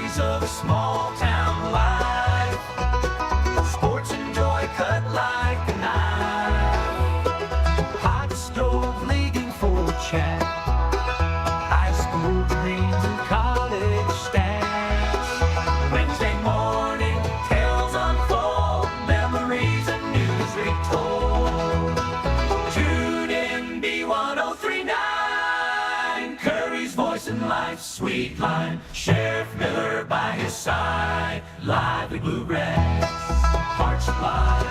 Realities of a small town life. Sports and joy cut like a knife. Hot stove leading for chat. High school dreams and college stats. Wednesday morning tales unfold. Memories and news retold. Tune in B1039. Curry's voice in life's sweet line. Sheriff Miller by his side. Lively bluegrass. Hearts fly.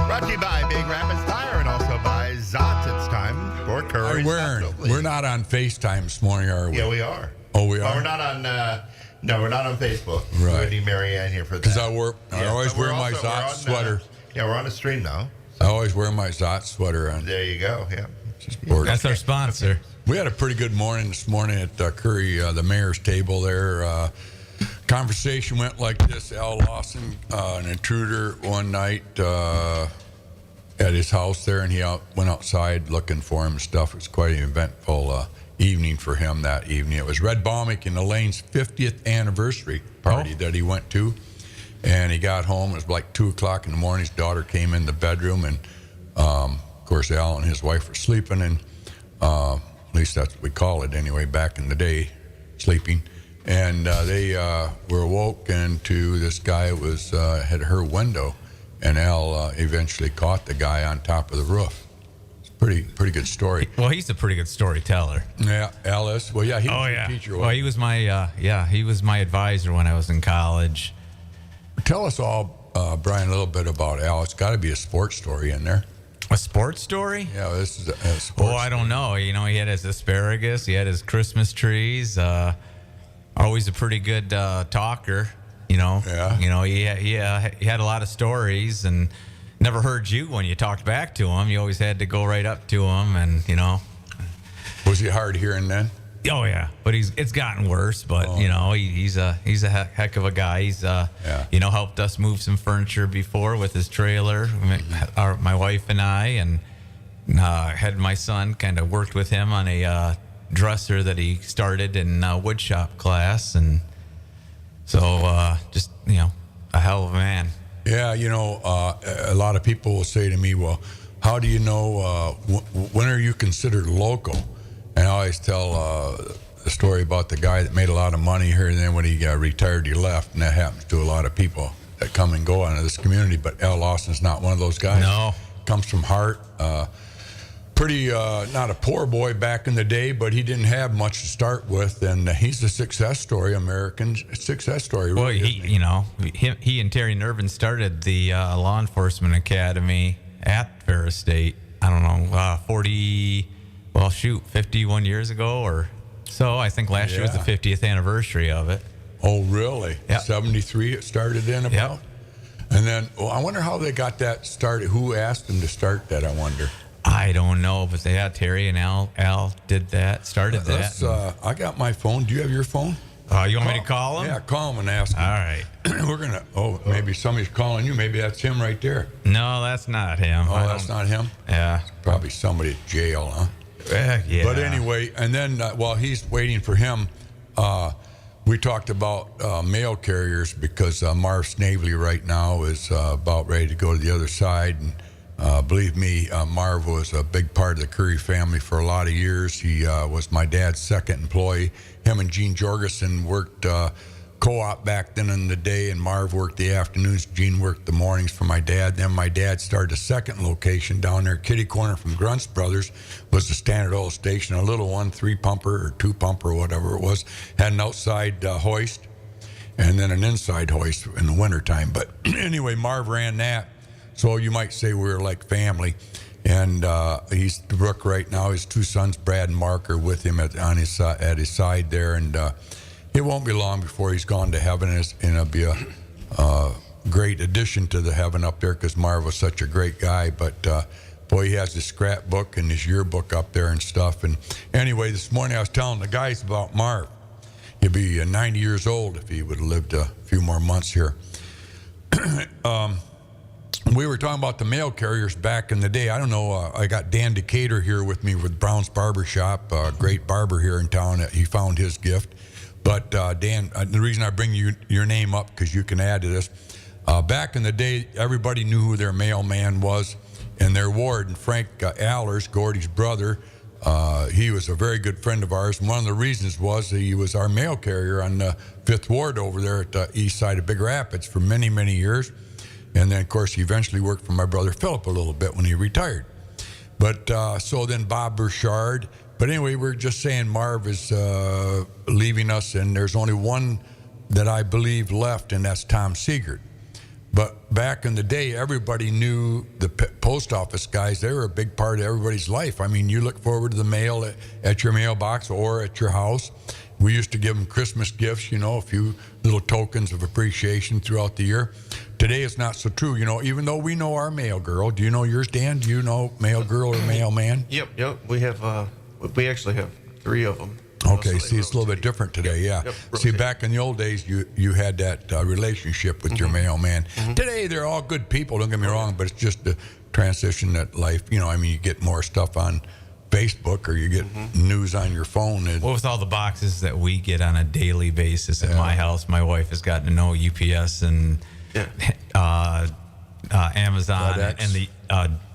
Brought to you by Big Rapids Tire and also by Zot. It's time for Curries. We're not on FaceTime this morning, are we? Yeah, we are. Oh, we are? We're not on, no, we're not on Facebook. Right. We need Marianne here for that. Because I always wear my we're Zot on, sweater. Yeah, we're on a stream now. I always wear my Zot sweater on. There you go, yeah. That's our sponsor. We had a pretty good morning this morning at Curry, the mayor's table there. Conversation went like this. Al Lawson, an intruder one night at his house there, and he went outside looking for him and stuff. It was quite an eventful evening for him that evening. It was Red Baumick and Elaine's 50th anniversary party that he went to. And he got home. It was like 2 o'clock in the morning. His daughter came in the bedroom, and of course, Al and his wife were sleeping, and at least that's what we call it anyway, back in the day, sleeping. And they were awoken to this guy was had her window, and Al eventually caught the guy on top of the roof. It's a pretty good story. Well, he's a pretty good storyteller. Yeah, Alice. Well, yeah, he was a teacher. Well, he was my he was my advisor when I was in college. Tell us all, Brian, a little bit about Al. It's got to be a sports story in there. A sports story? Yeah, this is a sports. Oh, I don't know. You know, he had his asparagus. He had his Christmas trees. Always a pretty good talker. You know. Yeah. You know, he had a lot of stories, and never heard you when you talked back to him. You always had to go right up to him, and you know. Was he hard hearing then? Oh yeah, but it's gotten worse. But you know, he's a heck of a guy. He's you know, helped us move some furniture before with his trailer. My wife and I, and had my son kind of worked with him on a dresser that he started in wood shop class, and so just you know, a hell of a man. Yeah, you know, a lot of people will say to me, "Well, how do you know when are you considered local?" And I always tell the story about the guy that made a lot of money here, and then when he got retired, he left, and that happens to a lot of people that come and go out of this community. But Al Lawson's not one of those guys. No, comes from Hart. Pretty not a poor boy back in the day, but he didn't have much to start with, and he's a success story, American success story. Really, well, you know, he and Terry Nervin started the law enforcement academy at Ferris State. I don't know, 51 years ago or so. I think last year was the 50th anniversary of it. Oh, really? Yep. 73 it started then about? Yep. And then, I wonder how they got that started. Who asked them to start that, I wonder? I don't know, but they had Terry and Al did that, started that. I got my phone. Do you have your phone? You want me to call him? Yeah, call him and ask him. All right. We're going to, maybe somebody's calling you. Maybe that's him right there. No, that's not him. Oh, that's not him? Yeah. Probably somebody at jail, huh? Yeah. But anyway, and then while he's waiting for him, we talked about mail carriers because Marv Snavely right now is about ready to go to the other side. And believe me, Marv was a big part of the Curry family for a lot of years. He was my dad's second employee. Him and Gene Jorgensen worked co-op back then in the day, and Marv worked the afternoons. Gene worked the mornings for my dad. Then my dad started a second location down there, kitty corner from Grunt's Brothers, was the Standard Oil Station, a little one, 3-pumper or 2-pumper, whatever it was. Had an outside hoist and then an inside hoist in the wintertime. But anyway, Marv ran that. So you might say we were like family. And he's the Rook right now. His two sons, Brad and Mark, are with him at his side there. And it won't be long before he's gone to heaven, and it'll be a great addition to the heaven up there because Marv was such a great guy. But boy, he has his scrapbook and his yearbook up there and stuff. And anyway, this morning I was telling the guys about Marv. He'd be 90 years old if he would have lived a few more months here. We were talking about the mail carriers back in the day. I don't know. I got Dan Decatur here with me with Brown's Barber Shop, a great barber here in town. He found his gift. But Dan, the reason I bring your name up, because you can add to this. Back in the day, everybody knew who their mailman was, and their warden, Frank Allers, Gordy's brother. He was a very good friend of ours, and one of the reasons was he was our mail carrier on the 5th Ward over there at the east side of Big Rapids for many, many years. And then, of course, he eventually worked for my brother Philip a little bit when he retired. But so then Bob Burchard. But anyway, we're just saying Marv is leaving us, and there's only one that I believe left, and that's Tom Siegert. But back in the day, everybody knew the post office guys. They were a big part of everybody's life. I mean, you look forward to the mail at your mailbox or at your house. We used to give them Christmas gifts, a few little tokens of appreciation throughout the year. Today, it's not so true. Even though we know our mail girl. Do you know yours, Dan? Do you know mail girl or mailman? Yep. We actually have 3 of them. Okay, see, it's a little bit different today, yeah. Yep, see, back in the old days, you had that relationship with your mailman. Today, they're all good people, don't get me wrong, but it's just the transition that life, you get more stuff on Facebook or you get news on your phone. Well, with all the boxes that we get on a daily basis at my house, my wife has gotten to know UPS and Amazon FedEx. and the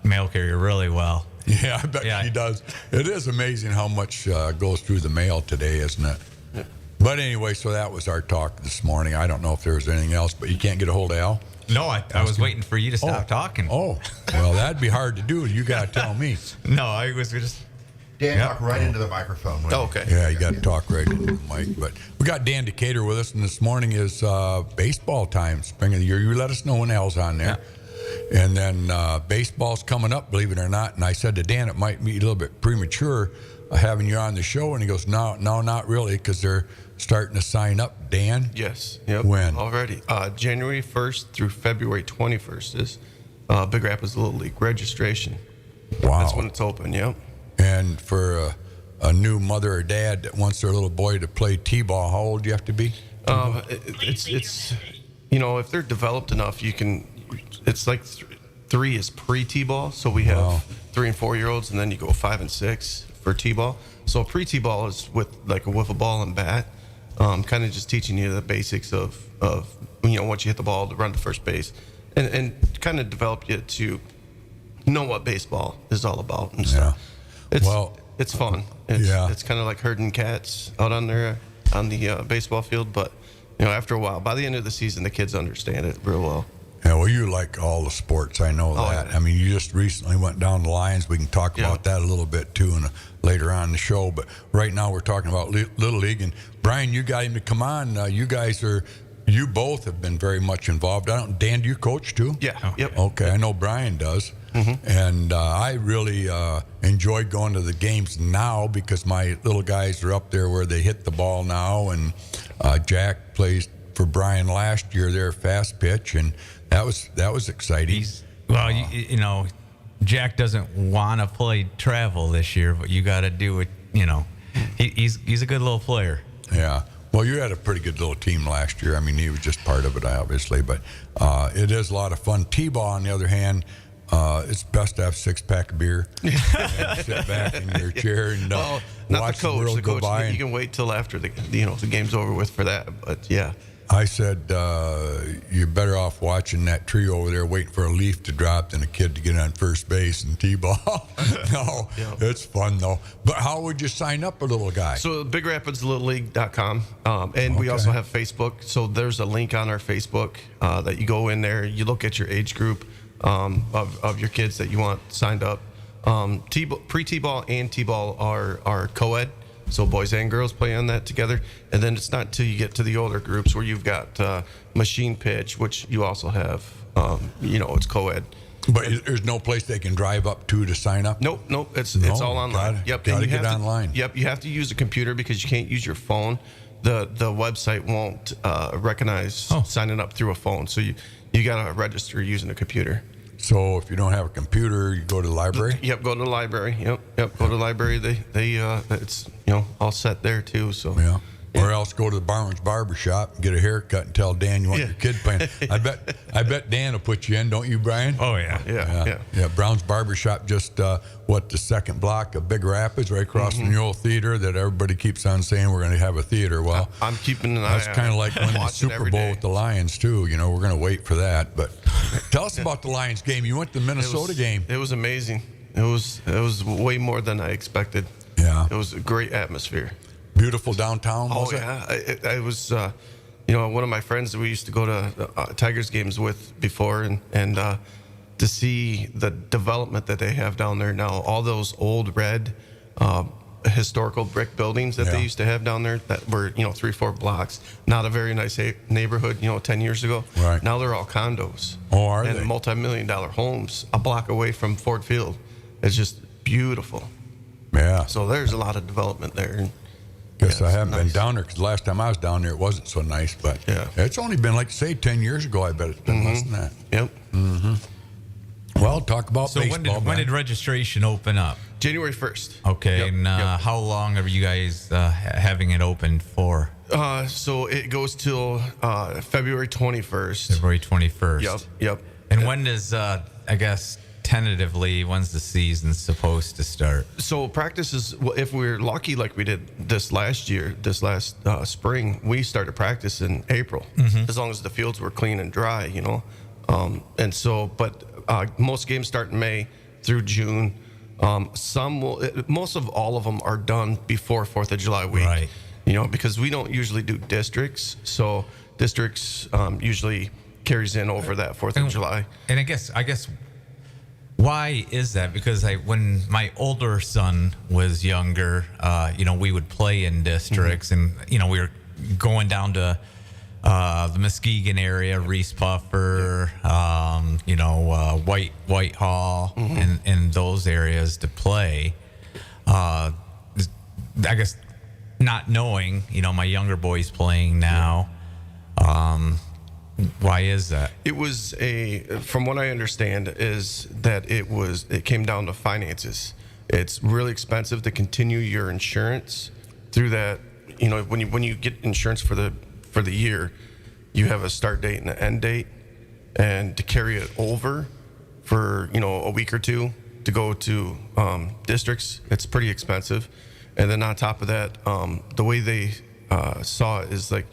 mail carrier really well. Yeah, I bet she does. It is amazing how much goes through the mail today, isn't it? Yeah. But anyway, so that was our talk this morning. I don't know if there was anything else, but you can't get a hold of Al? No, I was waiting for you to stop talking. Oh, well, that'd be hard to do. You got to tell me. No, I was just... Dan, talk right into the microphone. Okay. Yeah, you got to talk right into the mic. But we got Dan Decatur with us, and this morning is baseball time, spring of the year. You let us know when Al's on there. Yeah. And then baseball's coming up, believe it or not. And I said to Dan, it might be a little bit premature having you on the show. And he goes, no, not really, because they're starting to sign up. Dan? Yes. Yep. When? Already. January 1st through February 21st is Big Rapids Little League registration. Wow. That's when it's open, yep. And for a new mother or dad that wants their little boy to play T-ball, how old do you have to be? It's if they're developed enough, you can. It's like 3 is pre-T-ball, so we have 3 and 4 year olds, and then you go 5 and 6 for T-ball. So pre-T-ball is with like a wiffle ball and bat, kind of just teaching you the basics of once you hit the ball to run to first base, and kind of develop you to know what baseball is all about and stuff. It's fun. It's kind of like herding cats out on there on the baseball field, but after a while, by the end of the season, the kids understand it real well. Yeah, well, you like all the sports. I know that. Yeah. I mean, you just recently went down the Lions. We can talk about that a little bit, too, later on in the show. But right now we're talking about Little League. And, Brian, you got him to come on. You both have been very much involved. Dan, do you coach, too? Yeah. Yep. Okay, I know Brian does. And I really enjoy going to the games now because my little guys are up there where they hit the ball now. And Jack plays for Brian last year there, fast pitch, and that was exciting. Jack doesn't want to play travel this year, but you got to do it. He's a good little player. Yeah. Well, you had a pretty good little team last year. I mean, he was just part of it, obviously, but it is a lot of fun. T-ball, on the other hand, it's best to have 6-pack of beer and sit back in your chair and watch the world go by. You can wait till after the game's over with for that, but yeah. I said, you're better off watching that tree over there waiting for a leaf to drop than a kid to get on first base and T-ball. No, it's fun, though. But how would you sign up a little guy? So BigRapidsLittleLeague.com, and we also have Facebook. So there's a link on our Facebook that you go in there. You look at your age group of your kids that you want signed up. Pre-T-ball and T-ball are co-ed. So boys and girls play on that together. And then it's not until you get to the older groups where you've got machine pitch, which you also have, it's co-ed. But there's no place they can drive up to sign up? Nope. It's all online. Gotta get online. Yep, you have to use a computer because you can't use your phone. The website won't recognize signing up through a phone. So you got to register using a computer. So if you don't have a computer, you go to the library? Yep, go to the library. Yep, go to the library. They it's all set there too. So Or else go to the barber shop and get a haircut and tell Dan you want your kid playing. I bet Dan will put you in, don't you, Brian? Oh yeah. Yeah. Brown's Barber Shop, just the second block of Big Rapids, right across from the old theater that everybody keeps on saying we're going to have a theater. Well, I'm keeping an eye. That's kind of like winning the Super Bowl with the Lions too. You know, we're going to wait for that. But tell us about the Lions game. You went to the Minnesota game. It was amazing. It was way more than I expected. Yeah. It was a great atmosphere. Beautiful downtown. Was it? It was. One of my friends that we used to go to Tigers games with before, and to see the development that they have down there now, all those old red historical brick buildings that they used to have down there that were 3-4 blocks, not a very nice neighborhood 10 years ago. Right. Now they're all condos. Oh, are and they? multi-million-dollar homes a block away from Ford Field. It's just beautiful. Yeah. So there's a lot of development there. Guess I haven't been down there because the last time I was down there, it wasn't so nice. But it's only been, like, say, 10 years ago. I bet it's been less than that. Yep. Well, talk about So baseball. when did registration open up? January 1st. Okay, Yep, and yep. how long are you guys having it open for? So it goes till February 21st. February 21st. Yep. And when does, I guess, tentatively, when's the season supposed to start? So practices, if we're lucky like we did this last spring, we started practice in April, as long as the fields were clean and dry, But most games start in May through June. Most of all of them are done before 4th of July week. Right. Because we don't usually do districts. So districts usually carries in over that 4th of July. And I guess why is that? Because when my older son was younger, we would play in districts, and we were going down to the Muskegon area, Reese Puffer, Whitehall, and those areas to play. I guess not knowing, my younger boy's playing now. Why is that? It was from what I understand, is that it came down to finances. It's really expensive to continue your insurance through that. When you get insurance for the year, you have a start date and an end date, and to carry it over for a week or two to go to districts, it's pretty expensive. And then on top of that, the way they saw it is like,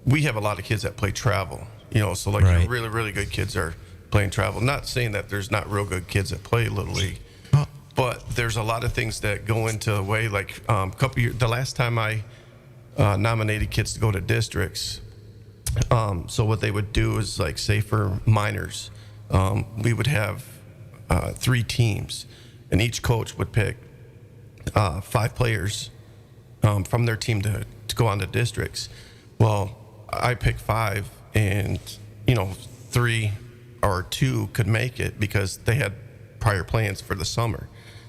we have a lot of kids that play travel, so like Right. your really, really good kids are playing travel. Not saying that there's not real good kids that play Little League, but there's a lot of things that go into the way. Like the last time I nominated kids to go to districts, so what they would do is, like, say for minors, we would have 3 teams, and each coach would pick 5 players from their team to go on to districts. Well, I picked 5, and 3 or 2 could make it because they had prior plans for the summer.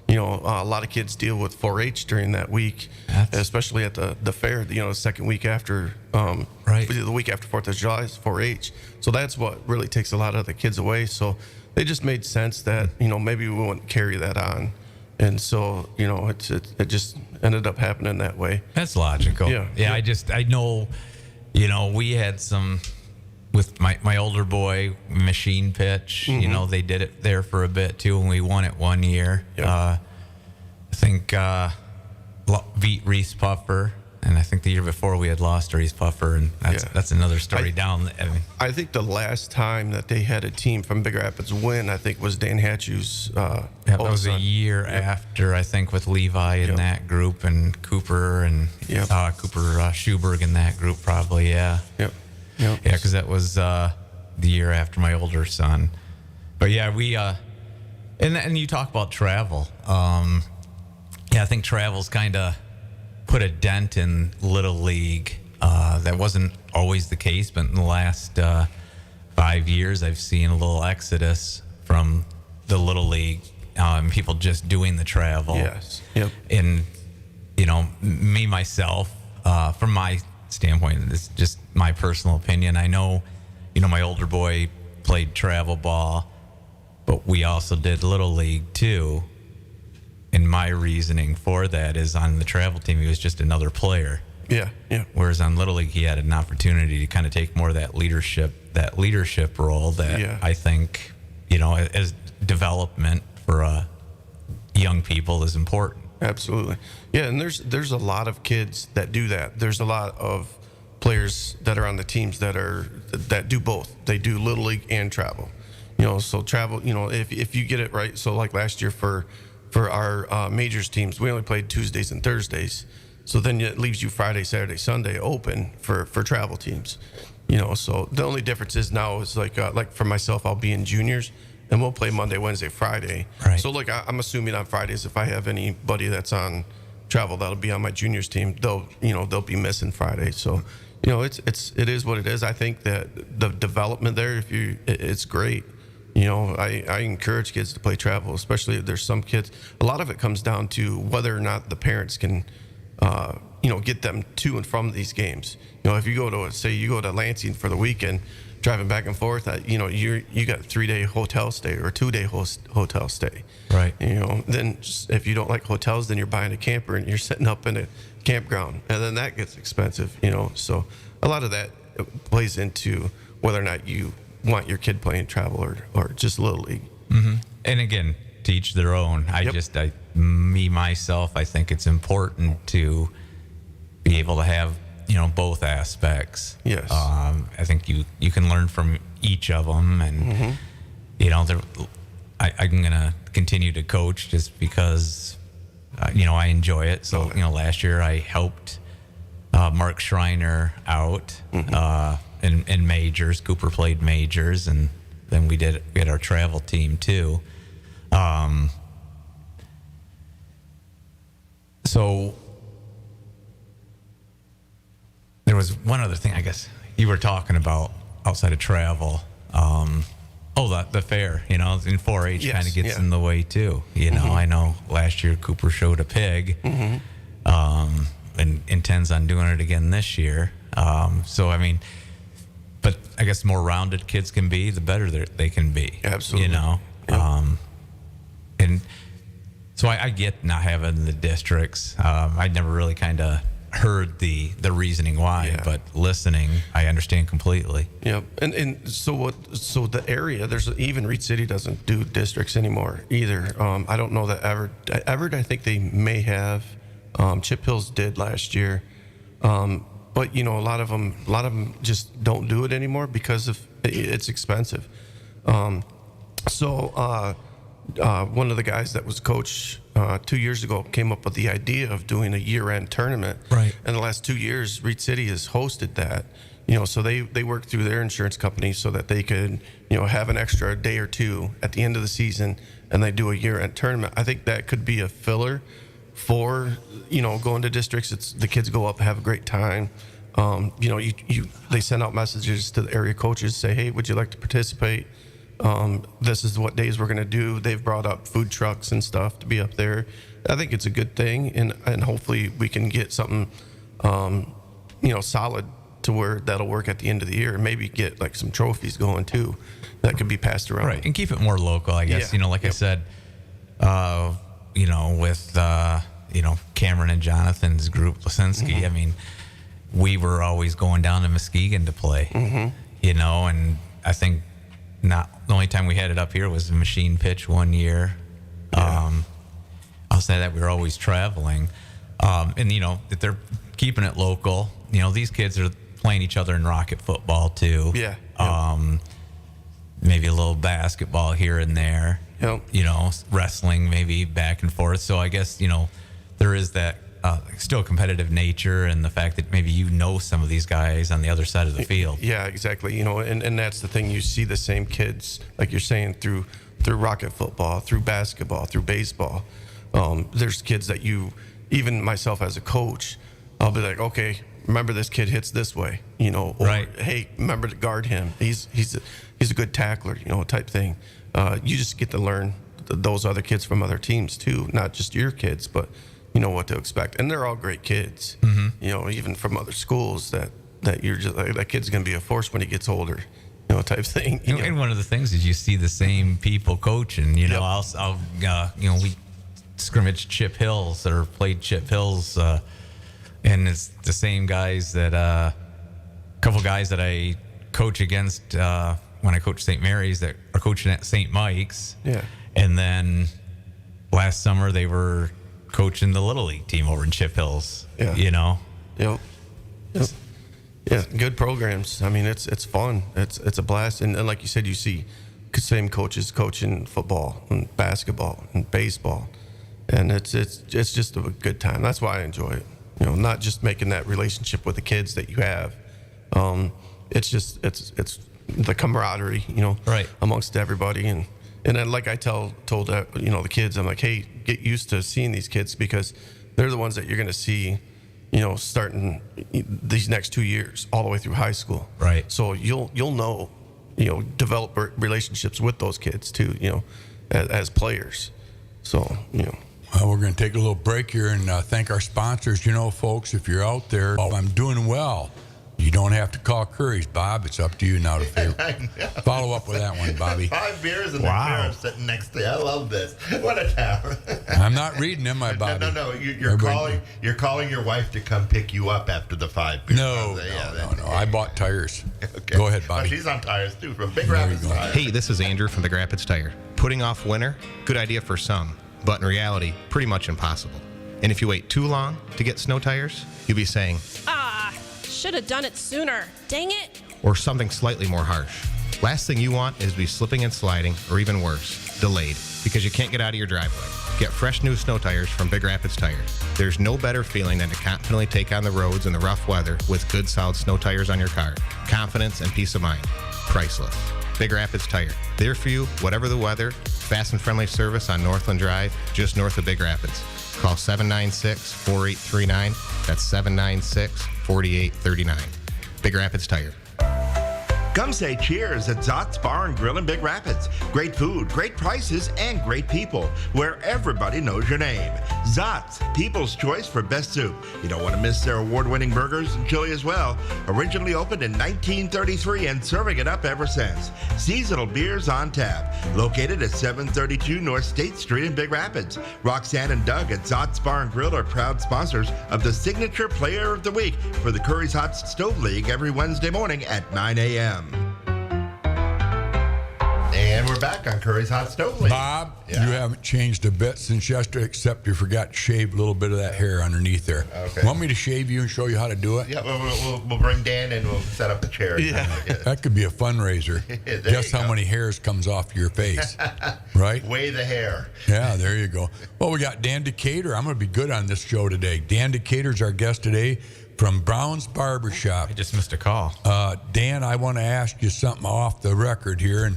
A lot of kids deal with 4-H during that week, especially at the fair. The second week after, the week after 4th of July is 4-H. So that's what really takes a lot of the kids away. So they just made sense that maybe we wouldn't carry that on, and so it just ended up happening that way. That's logical. Yeah. I know. We had some with my older boy, machine pitch. They did it there for a bit too, and we won it one year. Yeah. I think beat Reese Puffer, and I think the year before we had lost Reese Puffer, and that's another story down. I think the last time that they had a team from Big Rapids win, I think, was Dan Hatchew's. That was a year after, I think, with Levi in that group, and Cooper and Cooper Schuberg in that group, probably. Yeah. Yep. Yeah, because that was the year after my older son. But yeah, we and you talk about travel. I think travel's kind of put a dent in Little League. That wasn't always the case, but in the last 5 years, I've seen a little exodus from the Little League. People just doing the travel. Yes. Yep. And me myself, from my standpoint, this is just my personal opinion. I know, my older boy played travel ball, but we also did Little League too. And my reasoning for that is, on the travel team, he was just another player. Yeah, yeah. Whereas on Little League, he had an opportunity to kind of take more of that leadership role that I think, as development for young people is important. Absolutely. Yeah, and there's a lot of kids that do that. There's a lot of players that are on the teams that do both. They do Little League and travel. So travel, if you get it right. So like last year for our majors teams, we only played Tuesdays and Thursdays. So then it leaves you Friday, Saturday, Sunday open for travel teams. So the only difference is now is like for myself, I'll be in juniors and we'll play Monday, Wednesday, Friday. Right. So I'm assuming on Fridays, if I have anybody that's on travel that'll be on my juniors team, they'll be missing Friday. So it is what it is. I think that the development there, it's great. I encourage kids to play travel, especially if there's some kids. A lot of it comes down to whether or not the parents can get them to and from these games. If you go to Lansing for the weekend, driving back and forth, you got a 3-day hotel stay or a 2-day hotel stay. Right. Then if you don't like hotels, then you're buying a camper and you're setting up in a campground, and then that gets expensive. So a lot of that plays into whether or not you want your kid playing travel or just Little League. Mm-hmm. And again, to each their own. Myself, I think it's important to be able to have both aspects. Yes. I think you can learn from each of them, and I'm gonna continue to coach just because I enjoy it. So last year I helped Mark Schreiner out in majors. Cooper played majors, and then we had our travel team too. So there was one other thing I guess you were talking about outside of travel. The fair, in 4-H kind of gets in the way too. I know last year Cooper showed a pig, and intends on doing it again this year. But I guess the more rounded kids can be, the better they can be. Absolutely. And so I get not having the districts. I never really kind of heard the reasoning why, but listening, I understand completely. Yeah, and so the area, even Reed City doesn't do districts anymore either. I don't know that Everett, I think they may have. Chip Hills did last year, but a lot of them just don't do it anymore because it's expensive. One of the guys that was coach 2 years ago came up with the idea of doing a year-end tournament. Right. And the last 2 years, Reed City has hosted that. So they work through their insurance company so that they could, have an extra day or two at the end of the season, and they do a year-end tournament. I think that could be a filler for, going to districts. It's the kids go up, have a great time. They send out messages to the area coaches, say, hey, would you like to participate? This is what days we're going to do. They've brought up food trucks and stuff to be up there. I think it's a good thing, and hopefully we can get something, solid to where that'll work at the end of the year, and maybe get like some trophies going too that could be passed around. Right, and keep it more local, I guess. Yeah. I said, with Cameron and Jonathan's group, Lisinski, we were always going down to Muskegon to play, and I think not the only time we had it up here was a machine pitch one year. I'll say that we were always traveling, and that they're keeping it local. These kids are playing each other in rocket football too. Yeah. Maybe a little basketball here and there. Yep. Wrestling maybe back and forth. So I guess there is that still competitive nature, and the fact that maybe some of these guys on the other side of the field. Yeah, exactly. And that's the thing. You see the same kids, like you're saying, through rocket football, through basketball, through baseball. There's kids that even myself as a coach, I'll be like, okay, remember this kid hits this way, or right. Hey, remember to guard him. He's a good tackler, type thing. You just get to learn those other kids from other teams too, not just your kids, but what to expect. And they're all great kids, even from other schools that you're just like, that kid's going to be a force when he gets older, type thing. And one of the things is you see the same people coaching, Yep. we scrimmaged Chip Hills or played Chip Hills and it's the same guys that a couple guys that I coach against when I coach St. Mary's that are coaching at St. Mike's. Yeah. And then last summer they were coaching the Little League team over in Chip Hills. Yeah. You know. Yep. Yeah, good programs. I mean, it's fun. It's a blast. And like you said, you see same coaches coaching football and basketball and baseball, and it's just a good time. That's why I enjoy it. You know, not just making that relationship with the kids that you have. It's just it's the camaraderie, you know, right, amongst everybody. And then like I told the kids, I'm like, hey, get used to seeing these kids because they're the ones that you're going to see, you know, starting these next 2 years all the way through high school. Right. So you'll know, you know, develop relationships with those kids too, you know, as players. So, you know. Well, we're going to take a little break here and thank our sponsors. You know, folks, if you're out there, I'm doing well. You don't have to call Curries, Bob. It's up to you now to follow up with that one, Bobby. 5 beers and Wow. the parents sitting next to you. I love this. What a town. I'm not reading them, my Bobby. No. You're calling your wife to come pick you up after the 5 beers. No. I bought tires. Okay. Go ahead, Oh, Bobby. she's on tires too from Big Rapids you go. Tires. Hey, this is Andrew from the Big Rapids Tire. Putting off winter, good idea for some, but in reality, pretty much impossible. And if you wait too long to get snow tires, you'll be saying, should have done it sooner. Dang it. or something slightly more harsh. Last thing you want is to be slipping and sliding, or even worse, delayed, because you can't get out of your driveway. Get fresh new snow tires from Big Rapids Tires. There's no better feeling than to confidently take on the roads in the rough weather with good solid snow tires on your car. Confidence and peace of mind. Priceless. Big Rapids Tire. There for you, whatever the weather. Fast and friendly service on Northland Drive, just north of Big Rapids. Call 796-4839. That's 796-4839. Big Rapids Tire. Come say cheers at Zott's Bar and Grill in Big Rapids. Great food, great prices, and great people, where everybody knows your name. Zott's, people's choice for best soup. You don't want to miss their award-winning burgers and chili as well. Originally opened in 1933 and serving it up ever since. Seasonal beers on tap. Located at 732 North State Street in Big Rapids. Roxanne and Doug at Zott's Bar and Grill are proud sponsors of the Signature Player of the Week for the Curries Hot Stove League every Wednesday morning at 9 a.m. And we're back on Curry's Hot Stove League. Bob, Yeah. you haven't changed a bit since yesterday, except you forgot to shave a little bit of that hair underneath there. Okay. Want me to shave you and show you how to do it? Yeah, we'll bring Dan and we'll set up the chair. Yeah. That could be a fundraiser. There Guess you how go. many hairs comes off your face, right? Weigh the hair. Yeah, there you go. Well, we got Dan Decatur. I'm going to be good on this show today. Dan Decatur's our guest today from Brown's Barbershop. I just missed a call. Dan, I want to ask you something off the record here, and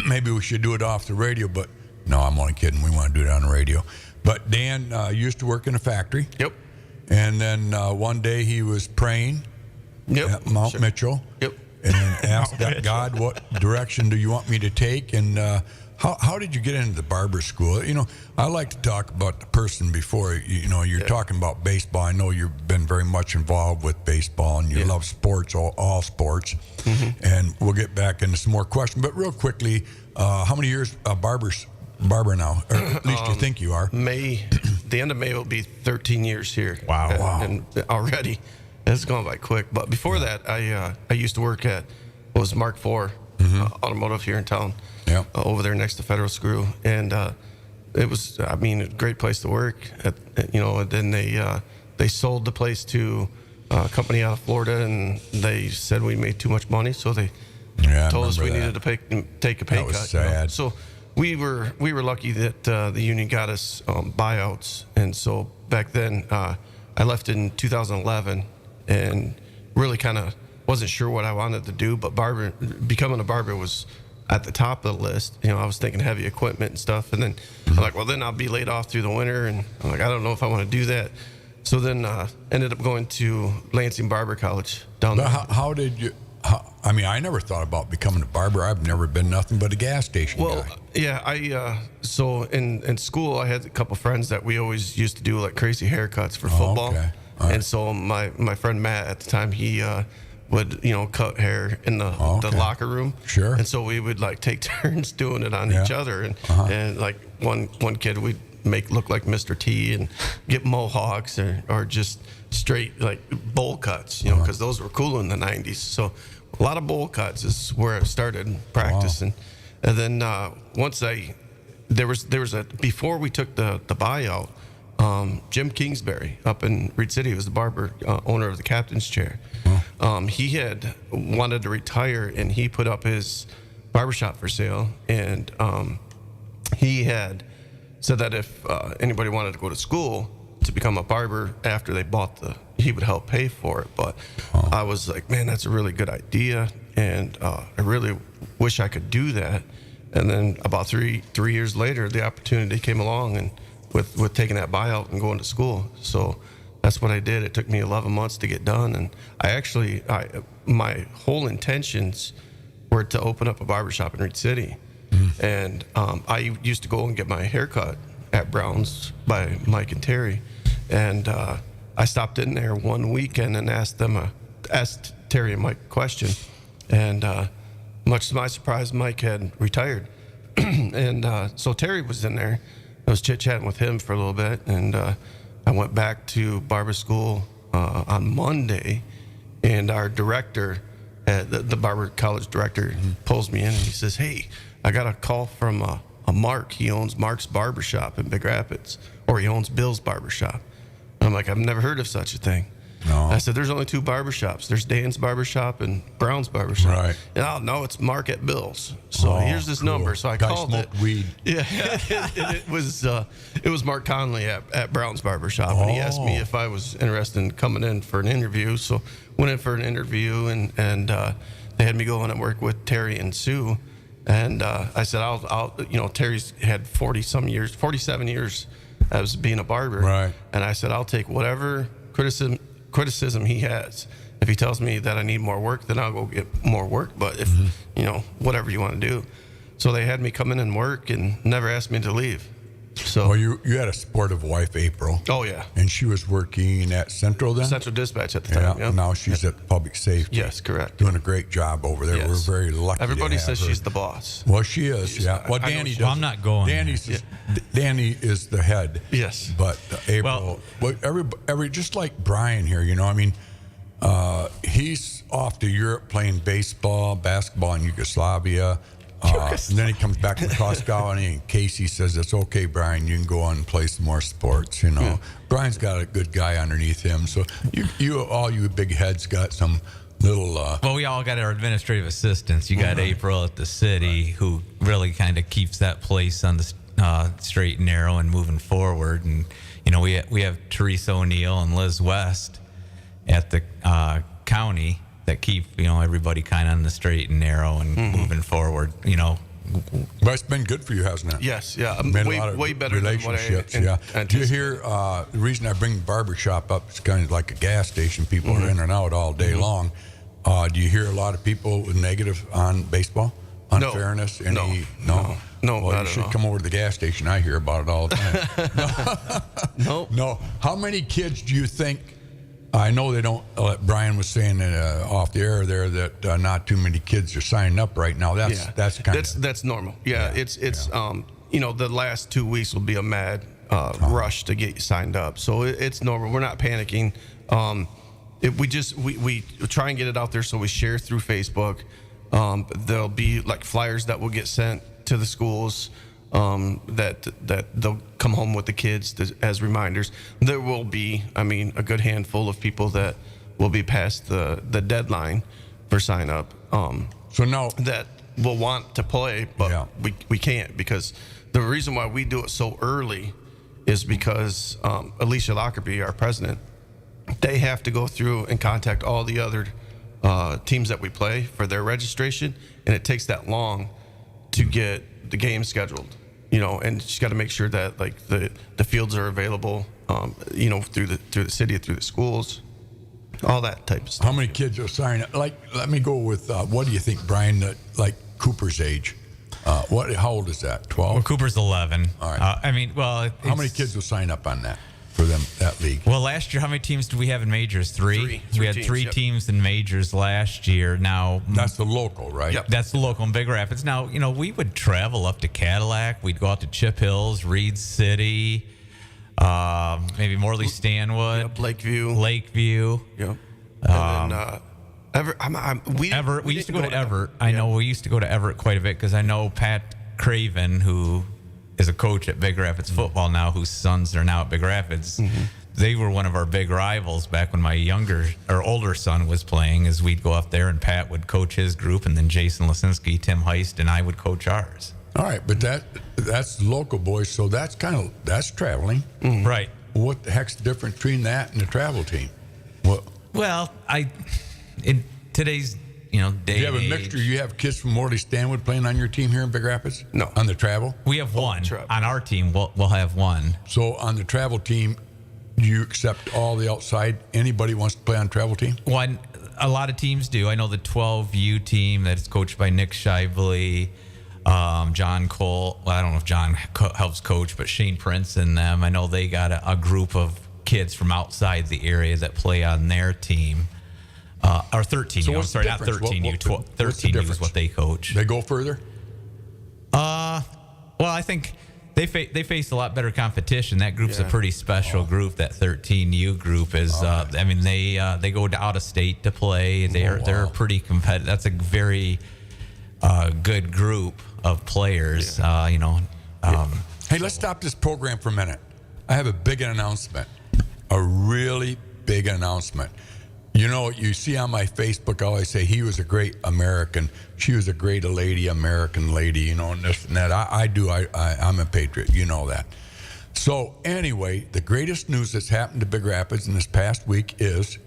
maybe we should do it off the radio, but no, I'm only kidding. We want to do it on the radio. But Dan used to work in a factory. Yep. And then one day he was praying at Mount Sure. Mitchell. Yep. And asked that God, what direction do you want me to take? And how did you get into the barber school? You know, I like to talk about the person before. You're talking about baseball. I know you've been very much involved with baseball, and you love sports, all sports. Mm-hmm. And we'll get back into some more questions. But real quickly, how many years barber now? Or at least you think you are. The end of May will be 13 years here. Wow. And already, it's gone by quick. But before that, I used to work at Mark IV Automotive here in town. Yeah. Over there next to Federal Screw, and it was, a great place to work. And then they sold the place to a company out of Florida, and they said we made too much money, so they told us we needed to take a pay That was cut. sad. So we were lucky that the union got us buyouts, and so back then I left in 2011, and really kind of wasn't sure what I wanted to do, but becoming a barber was at the top of the list. I was thinking heavy equipment and stuff, and then I'm like, well, then I'll be laid off through the winter, and I'm like, I don't know if I want to do that. So then ended up going to Lansing Barber College down But there. how did you? I never thought about becoming a barber. I've never been nothing but a gas station Well, guy. yeah, so in school I had a couple friends that we always used to do like crazy haircuts for football. okay. All right. And so my friend Matt at the time, he would cut hair in the locker room. Sure. And so we would like take turns doing it on Yeah. each other, and like one kid we'd make look like Mr. T and get mohawks or just straight like bowl cuts, you know, because those were cool in the 90s. So a lot of bowl cuts is where I started practicing. And then there was a before we took the buyout, Jim Kingsbury up in Reed City was the barber owner of the captain's chair. He had wanted to retire, and he put up his barbershop for sale, and he had said that if anybody wanted to go to school to become a barber after they bought he would help pay for it. But I was like, man, that's a really good idea, and I really wish I could do that. And then about three years later, the opportunity came along, and with taking that buyout and going to school. So that's what I did. It took me 11 months to get done, and my whole intentions were to open up a barbershop in Reed City. And I used to go and get my hair cut at Brown's by Mike and Terry. And I stopped in there one weekend and asked Terry and Mike a question. And much to my surprise, Mike had retired. And so Terry was in there. I was chit-chatting with him for a little bit. And I went back to barber school on Monday. And our director, the barber college director, pulls me in and he says, hey, I got a call from a Mark. He owns Mark's Barbershop in Big Rapids, or he owns Bill's Barbershop. I'm like, I've never heard of such a thing. No. I said, there's only two barbershops. There's Dan's Barbershop and Brown's Barbershop. Right. And oh, no, it's Mark at Bill's. So here's this number. So I called it. Weed. Yeah. And it was Mark Conley at Brown's Barbershop. And he asked me if I was interested in coming in for an interview. So went in for an interview, and they had me go in and work with Terry and Sue. And I said, I'll Terry's had 47 years as being a barber. Right. And I said, I'll take whatever criticism he has. If he tells me that I need more work, then I'll go get more work. But if, whatever you want to do. So they had me come in and work and never asked me to leave. So well, you had a supportive wife, April. Oh, yeah. And she was working at Central then? Central Dispatch at the time, yeah. Now she's at Public Safety. Yes, correct. Doing a great job over there. Yes. We're very lucky. Everybody to have says her. she's the boss. Well, she is, yeah. Well, Danny does. Well, I'm not going. Danny is the head. Yes. But April, just like Brian here, he's off to Europe playing baseball, basketball in Yugoslavia. And then he comes back from Moscow, and Casey says, it's okay, Brian, you can go on and play some more sports, Yeah. Brian's got a good guy underneath him. So all you big heads got some little... well, we all got our administrative assistants. You got April at the city, who really kind of keeps that place on the straight and narrow and moving forward. And, we have Teresa O'Neill and Liz West at the county that keep everybody kind of on the straight and narrow and moving forward. But it's been good for you, hasn't it? Yes, yeah, way better relationships. Than what Do you hear the reason I bring the barbershop up? It's kind of like a gas station. People are in and out all day long. Do you hear a lot of people with negative on baseball, unfairness? No. Well, you should come over to the gas station. I hear about it all the time. No. How many kids do you think? I know they don't. Brian was saying off the air there that not too many kids are signing up right now. That's normal. Yeah, it's the last 2 weeks will be a mad rush to get you signed up. So it's normal. We're not panicking. We try and get it out there, so we share through Facebook. There'll be like flyers that will get sent to the schools. That they'll come home with the kids as reminders. There will be, a good handful of people that will be past the deadline for sign up. So now that will want to play, but we can't, because the reason why we do it so early is because Alicia Lockerbie, our president, they have to go through and contact all the other teams that we play for their registration, and it takes that long to get the game scheduled. And she's got to make sure that like the fields are available, through the city, through the schools, all that type of stuff. How many kids are signing up? Like, let me go with what do you think, Brian? Like Cooper's age. How old is that? 12. Well, Cooper's 11. All right. How many kids will sign up on that for that league? Well, last year, how many teams did we have in majors? Three. We had three teams in majors last year. Now that's the local, right? Yep. That's the local in Big Rapids. Now, we would travel up to Cadillac. We'd go out to Chip Hills, Reed City, maybe Morley Stanwood, Yep, Lakeview. Lakeview. Yep. And then Everett. We used to go to Everett. I know we used to go to Everett quite a bit because I know Pat Craven, who is a coach at Big Rapids football now, whose sons are now at Big Rapids. They were one of our big rivals back when my older son was playing. As we'd go up there, and Pat would coach his group, and then Jason Lisinski, Tim Heist, and I would coach ours. All right, but that's local, boys. So that's traveling, right? What the heck's the difference between that and the travel team? What? Well, in today's day. You have a mixture. You have kids from Morley Stanwood playing on your team here in Big Rapids. No, on the travel. We have one on our team. We'll have one. So on the travel team, do you accept all the outside? Anybody wants to play on travel team? One, a lot of teams do. I know the 12U team that's coached by Nick Shively, John Cole. Well, I don't know if John helps coach, but Shane Prince and them. I know they got a group of kids from outside the area that play on their team. Or 13U. So I'm sorry, not 13U. 13U is what they coach. They go further? Well, I think they face a lot better competition. That group's a pretty special group. That 13U group is. I mean, they go out of state to play. They're pretty competitive. That's a very good group of players. Hey, let's stop this program for a minute. I have a big announcement. A really big announcement. You see on my Facebook, I always say he was a great American. She was a great American lady, and this and that. I do. I'm a patriot. You know that. So anyway, the greatest news that's happened to Big Rapids in this past week is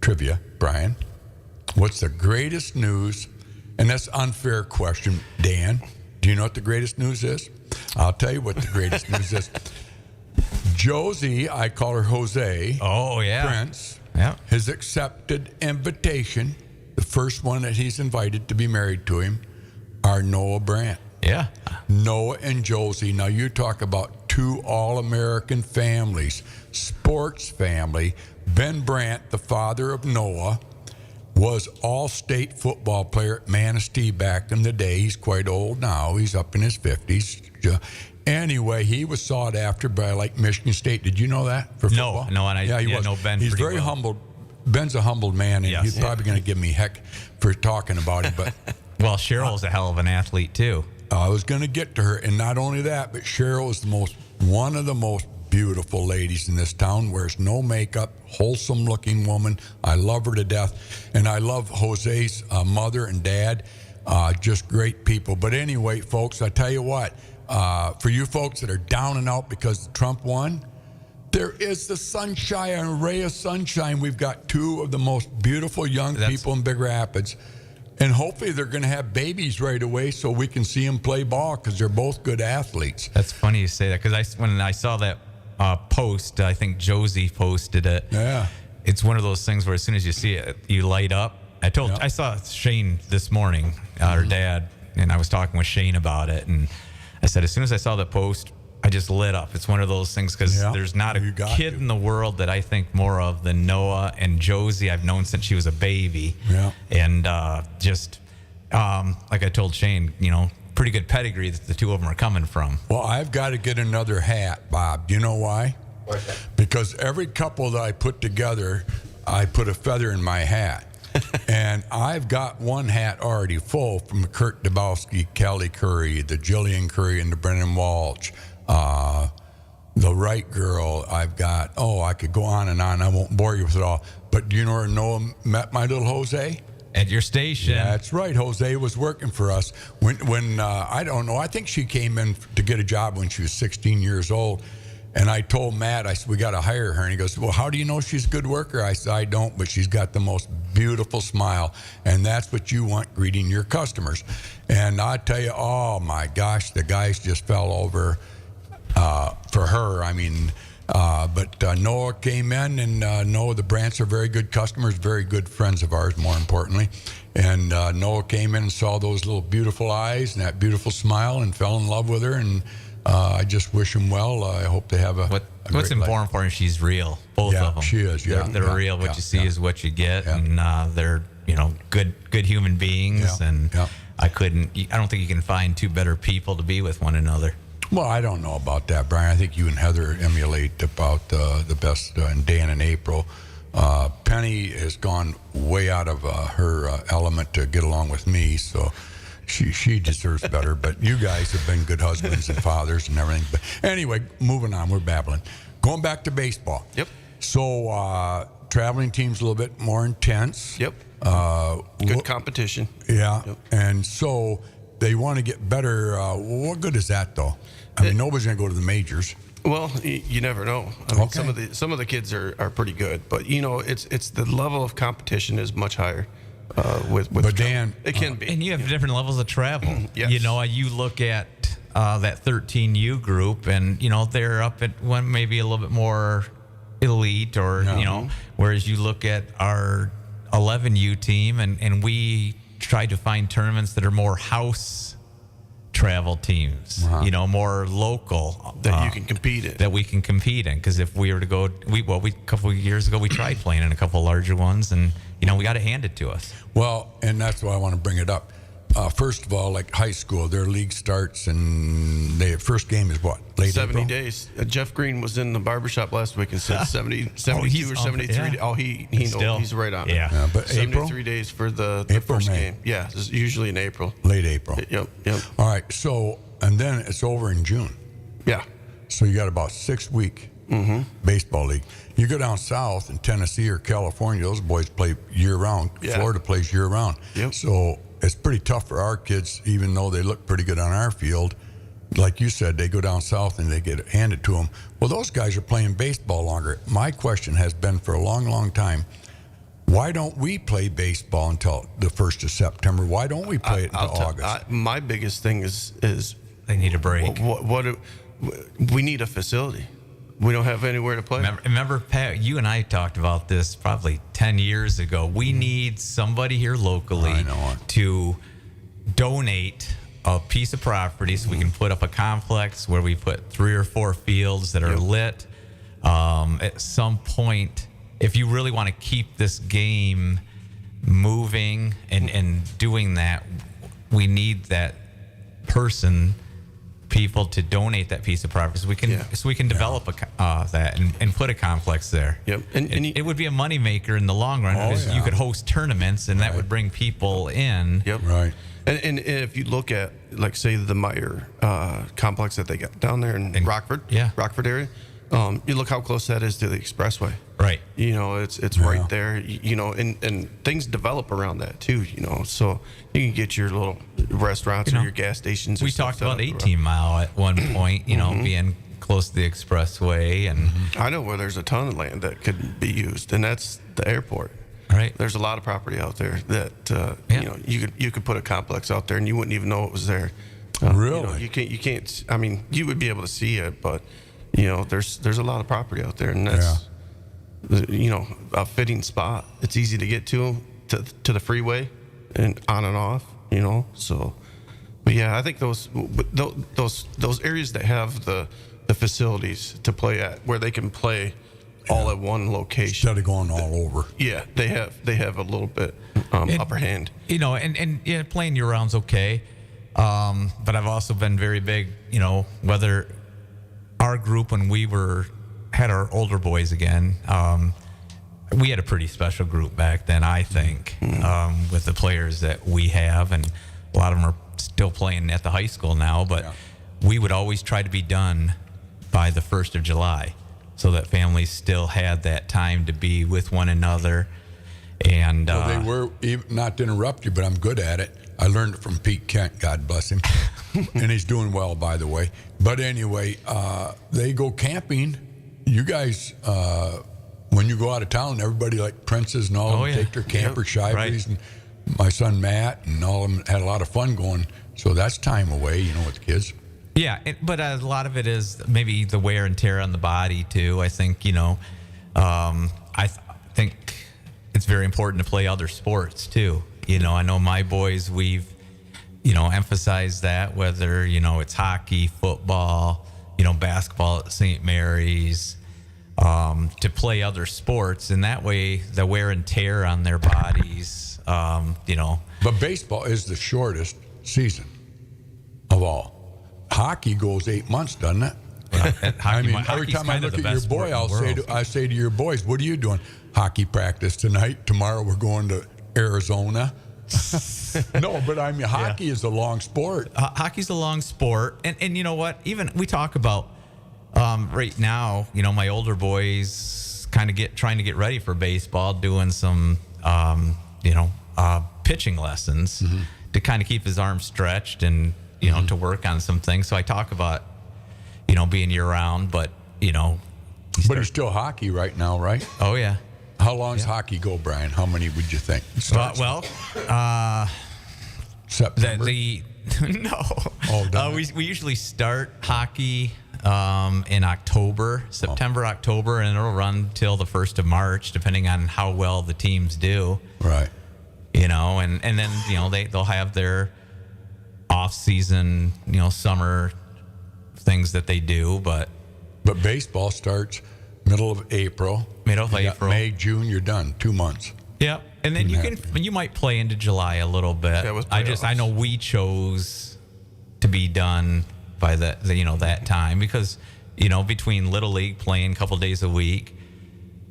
trivia. Brian, what's the greatest news? And that's an unfair question. Dan, do you know what the greatest news is? I'll tell you what the greatest news is. Josie, I call her Jose. Oh, yeah. Prince. Yeah. His accepted invitation, the first one that he's invited to be married to him, are Noah Brandt. Yeah. Noah and Josie. Now, you talk about two all-American families, sports family. Ben Brandt, the father of Noah, was all-state football player at Manistee back in the day. He's quite old now. He's up in his 50s. Anyway, he was sought after by Michigan State. Did you know that for football? No, and he was. Know Ben. He's very humble. Ben's a humbled man, and he's probably going to give me heck for talking about him. But well, Cheryl's a hell of an athlete too. I was going to get to her, and not only that, but Cheryl is one of the most beautiful ladies in this town. Wears no makeup, wholesome-looking woman. I love her to death, and I love Jose's mother and dad. Just great people. But anyway, folks, I tell you what. For you folks that are down and out because Trump won, there is the sunshine, a ray of sunshine. We've got two of the most beautiful young people in Big Rapids. And hopefully they're going to have babies right away so we can see them play ball because they're both good athletes. That's funny you say that because when I saw that post, I think Josie posted it. Yeah. It's one of those things where as soon as you see it, you light up. I saw Shane this morning, her dad, and I was talking with Shane about it, and I said, as soon as I saw the post, I just lit up. It's one of those things because there's not a kid in the world that I think more of than Noah and Josie. I've known since she was a baby. Yeah. And like I told Shane, pretty good pedigree that the two of them are coming from. Well, I've got to get another hat, Bob. Do you know why? Because every couple that I put together, I put a feather in my hat. And I've got one hat already full from Kurt Dabowski, Kelly Curry, the Jillian Curry, and the Brennan Walsh, the Wright girl. I've got, I could go on and on. I won't bore you with it all. But do you know where Noah met my little Jose? At your station. Yeah, that's right. Jose was working for us. When I don't know, I think she came in to get a job when she was 16 years old. And I told Matt, I said, we got to hire her. And he goes, well, how do you know she's a good worker? I said, I don't, but she's got the most beautiful smile. And that's what you want greeting your customers. And I tell you, oh, my gosh, the guys just fell over for her. I mean, but Noah came in, and Noah, the Brandts are very good customers, very good friends of ours, more importantly. And Noah came in and saw those little beautiful eyes and that beautiful smile and fell in love with her. And I just wish them well. I hope they have what's important for her. She's real. Both of them. She is. Yeah, they're real. What you see is what you get, and they're good human beings. And I don't think you can find two better people to be with one another. Well, I don't know about that, Brian. I think you and Heather emulate about the best in Dan and April. Penny has gone way out of her element to get along with me, so she deserves better. But you guys have been good husbands and fathers and everything. But anyway, moving on. We're babbling. Going back to baseball. Yep. So traveling team's a little bit more intense. Yep. Good competition. Yeah. Yep. And so they want to get better. What good is that, though? I mean, nobody's going to go to the majors. Well, you never know. I mean, Okay. some of the kids are pretty good, but it's the level of competition is much higher. With But Dan, it can be, And you have different levels of travel. Yes. You look at that 13U group, and they're up at one maybe a little bit more elite, or whereas you look at our 11U team, and we try to find tournaments that are more house travel teams, more local that you can compete in. that we can compete in. Because if we were to go, a couple of years ago we tried playing in a couple larger ones, and we got to hand it to us. well, and that's why I want to bring it up. First of all, like high school, their league starts, and their first game is what? Late 70 April? days. Jeff Green was in the barbershop last week and said 70, 72 he's or on- 73. yeah. Oh, he knows. Still. He's right on it. Yeah. But 73 April? days for the April, first May. game. Yeah, it's usually in April. Late April. Yep. All right. So, and then it's over in June. Yeah. So you got about 6 week baseball league. You go down south in Tennessee or California, those boys play year round. Yeah. Florida plays year round. Yep. So it's pretty tough for our kids, even though they look pretty good on our field. Like you said, they go down south and they get it handed to them. Well, those guys are playing baseball longer. My question has been for a long, long time, why don't we play baseball until the 1st of September? Why don't we play it until August? My biggest thing is They need a break. we need a facility. We don't have anywhere to play. Remember, Pat, you and I talked about this probably 10 years ago. We need somebody here locally I know it. to donate a piece of property so we can put up a complex where we put 3 or 4 fields that are lit. At some point, if you really want to keep this game moving and doing that, we need that people to donate that piece of property so we can develop that and put a complex there. Yep. And it would be a moneymaker in the long run because you could host tournaments and that would bring people in. Yep. Right. And if you look at, like, say, the Meyer complex that they got down there in Rockford, Rockford area, you look how close that is to the expressway. Right. It's right there. And things develop around that too. So you can get your little restaurants or your gas stations. We talked about 18 Mile at one point. Being close to the expressway, and I know where there's a ton of land that could be used, and that's the airport. right. There's a lot of property out there that you could put a complex out there and you wouldn't even know it was there. Really? You can't. I mean, you would be able to see it, but there's a lot of property out there, and that's a fitting spot. It's easy to get to the freeway and on and off. So, but yeah, I think those areas that have the facilities to play at, where they can play all at one location Instead of going all over. Yeah, they have a little bit upper hand. And playing year round's okay. But I've also been very big, whether our group, when we had our older boys again, we had a pretty special group back then, I think, with the players that we have. And a lot of them are still playing at the high school now, but we would always try to be done by the 1st of July so that families still had that time to be with one another. And Well, they were, not to interrupt you, but I'm good at it. I learned it from Pete Kent, God bless him. And he's doing well, by the way. But anyway, they go camping. You guys, when you go out of town, everybody like Prince's and all of them take their camper Shiveries. Right. And my son Matt and all of them had a lot of fun going. So that's time away, with the kids. Yeah, but a lot of it is maybe the wear and tear on the body too. I think I think it's very important to play other sports too. I know my boys, we've emphasized that, whether it's hockey, football, basketball at St. Mary's, to play other sports, and that way the wear and tear on their bodies. But baseball is the shortest season of all. hockey goes 8 months, doesn't it? I mean, every time I look at your boy, I say to your boys, "What are you doing? Hockey practice tonight. Tomorrow we're going to Arizona." No, but I mean, hockey is a long sport. Hockey's a long sport, and you know what? Even we talk about right now. You know, my older boys kind of trying to get ready for baseball, doing some pitching lessons to kind of keep his arms stretched and to work on some things. So I talk about being year round, but But it's still hockey right now, right? Oh yeah. How long does hockey go, Brian? How many would you think? September. No. Oh, we usually start hockey in October, September, October, and it'll run till the 1st of March, depending on how well the teams do. Right. And then they'll have their off season, summer things that they do, but baseball starts middle of April. Middle of April. May, June, you're done. 2 months. Yeah, and then you might play into July a little bit. Yeah, with I know we chose to be done by that time because between Little League playing a couple days a week,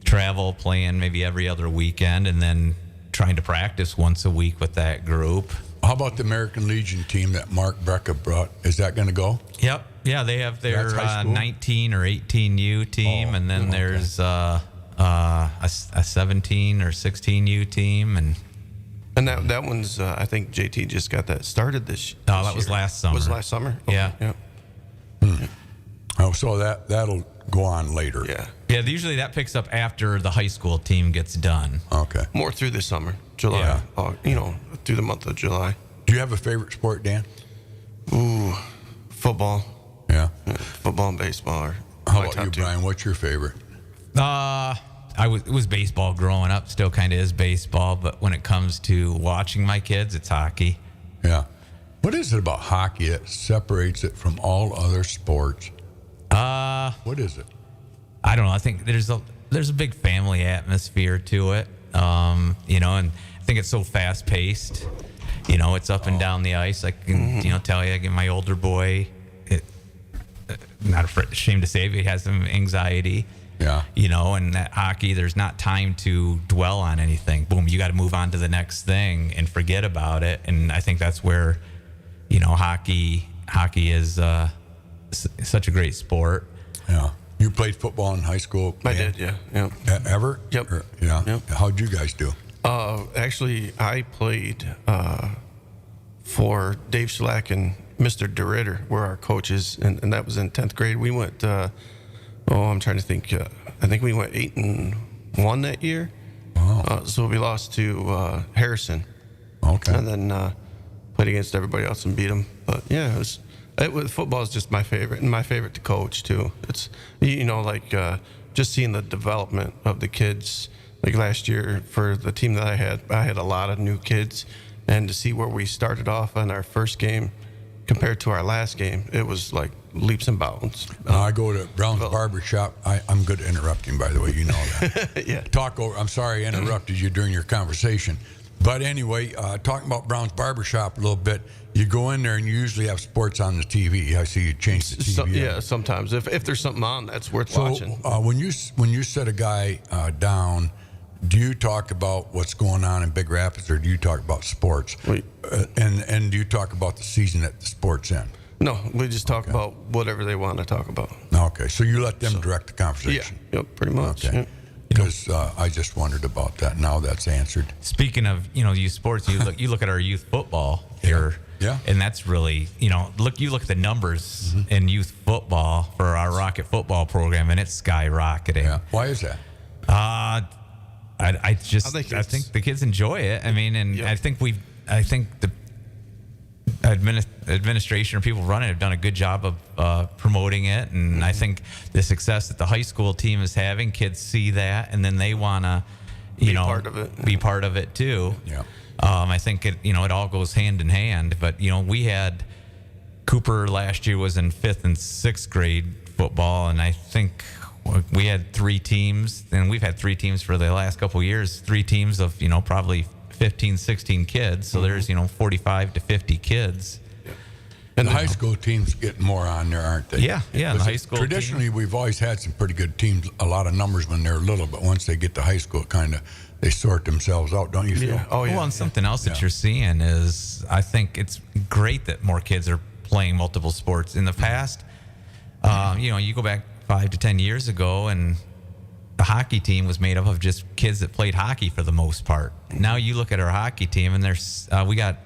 travel playing maybe every other weekend, and then trying to practice once a week with that group. How about the American Legion team that Mark Brecka brought? Is that going to go? Yep. Yeah, they have their That's high school? 19 or 18U team, and then there's a 17 or 16U team, And that one's I think JT just got that started this. Oh, that was year. last summer. Was it last summer? Okay, Yeah. Oh, so that'll go on later. Yeah. Yeah, usually that picks up after the high school team gets done. Okay. More through the summer, July. Yeah. Through the month of July. Do you have a favorite sport, Dan? Ooh, football. Yeah. Football and baseball are How my about top you, two. Brian? What's your favorite? It was baseball growing up. Still kind of is baseball, but when it comes to watching my kids, it's hockey. Yeah. What is it about hockey that separates it from all other sports? What is it? I don't know. I think there's a big family atmosphere to it. And I think it's so fast paced. It's up and down the ice. I can tell you, my older boy, not ashamed to say, but he has some anxiety. Yeah. And that hockey, there's not time to dwell on anything. Boom, you got to move on to the next thing and forget about it. And I think that's where, hockey is such a great sport. Yeah. You played football in high school? I Dan? did, yeah. Ever? Yep. Yeah. Yep. How'd you guys do? Actually, I played for Dave Schlack and Mr. DeRitter were our coaches, and that was in 10th grade. We went, I'm trying to think. I think we went 8-1 that year. Wow. So we lost to Harrison. Okay. And then played against everybody else and beat them. But yeah, football is just my favorite, and my favorite to coach too. It's just seeing the development of the kids. Like last year for the team that I had a lot of new kids, and to see where we started off on our first game compared to our last game, it was like leaps and bounds. I go to Brown's Barber Shop. I'm good at interrupting, by the way. You know that. Yeah. I'm sorry I interrupted you during your conversation. But anyway, talking about Brown's Barber Shop a little bit, you go in there and you usually have sports on the TV. I see you change the TV. Yeah, sometimes. If there's something on that's worth watching. When you set a guy down, do you talk about what's going on in Big Rapids, or do you talk about sports? And do you talk about the season that the sport's in? No, we just talk about whatever they want to talk about. Okay, so you let them direct the conversation. Yeah, yep, pretty much. Okay. Yeah. Because I just wondered about that. Now that's answered. Speaking of youth sports, you look at our youth football here. Yeah. And that's really you look at the numbers in youth football for our Rocket football program, and it's skyrocketing. Yeah. Why is that? I think the kids enjoy it. I mean, and I think the administration or people running it have done a good job of promoting it, and I think the success that the high school team is having, kids see that, and then they want to be part of it too. Yeah. I think it all goes hand in hand. But we had Cooper last year was in 5th and 6th grade football, and I think we had 3 teams, and we've had 3 teams for the last couple of years. 3 teams of probably 15, 16 kids. So there's 45 to 50 kids. And the high school teams getting more on there, aren't they? Yeah. The high school Traditionally, team. we've always had some pretty good teams, a lot of numbers when they're little, but once they get to high school, they sort themselves out, don't you feel? Yeah. Oh, yeah. Well, and something else that Yeah. you're seeing is, I think it's great that more kids are playing multiple sports. In the past, you go back 5 to 10 years ago, and the hockey team was made up of just kids that played hockey for the most part. Now you look at our hockey team, and we got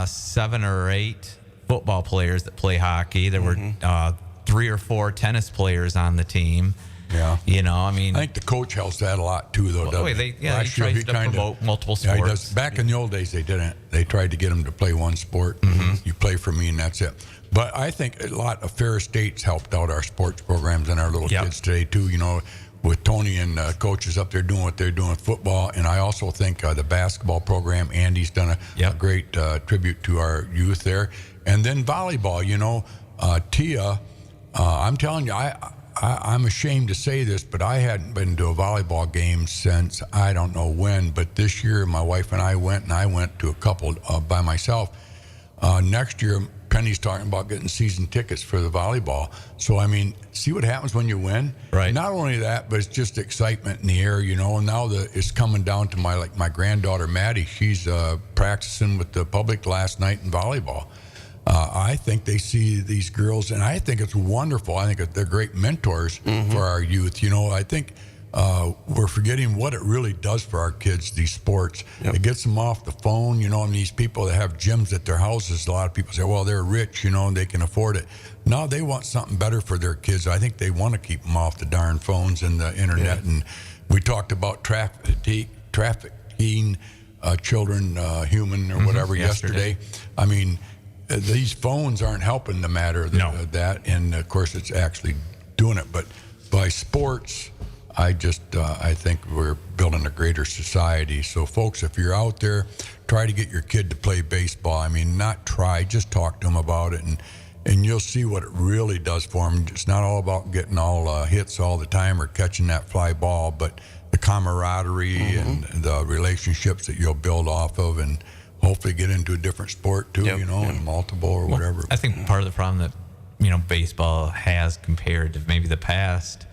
7 or 8 football players that play hockey. There were 3 or 4 tennis players on the team. Yeah. I mean, I think the coach helps that a lot too, though. Doesn't he? he Last year, tries to promote multiple sports. Yeah, he does. Back in the old days, they didn't. They tried to get them to play one sport. You play for me, and that's it. But I think a lot of Ferris State's helped out our sports programs and our little kids today too. With Tony and coaches up there doing what they're doing with football, and I also think the basketball program. Andy's done a great tribute to our youth there, and then volleyball. Tia, I'm telling you, I'm ashamed to say this, but I hadn't been to a volleyball game since I don't know when. But this year, my wife and I went to a couple by myself. Next year, Penny's talking about getting season tickets for the volleyball. So, I mean, see what happens when you win? Right. Not only that, but it's just excitement in the air, And now it's coming down to my granddaughter, Maddie. She's practicing with the public last night in volleyball. I think they see these girls, and I think it's wonderful. I think they're great mentors for our youth. I think we're forgetting what it really does for our kids, these sports. Yep. It gets them off the phone, and these people that have gyms at their houses, a lot of people say, well, they're rich, and they can afford it. No, they want something better for their kids. I think they want to keep them off the darn phones and the internet. And we talked about trafficking children, human or whatever, yesterday. I mean, these phones aren't helping the matter of that, and of course it's actually doing it. But by sports, I think we're building a greater society. So folks, if you're out there, try to get your kid to play baseball. I mean, not try, just talk to them about it, and you'll see what it really does for them. It's not all about getting all hits all the time or catching that fly ball, but the camaraderie and the relationships that you'll build off of, and hopefully get into a different sport too, and multiple or whatever. I think part of the problem that, baseball has compared to maybe the past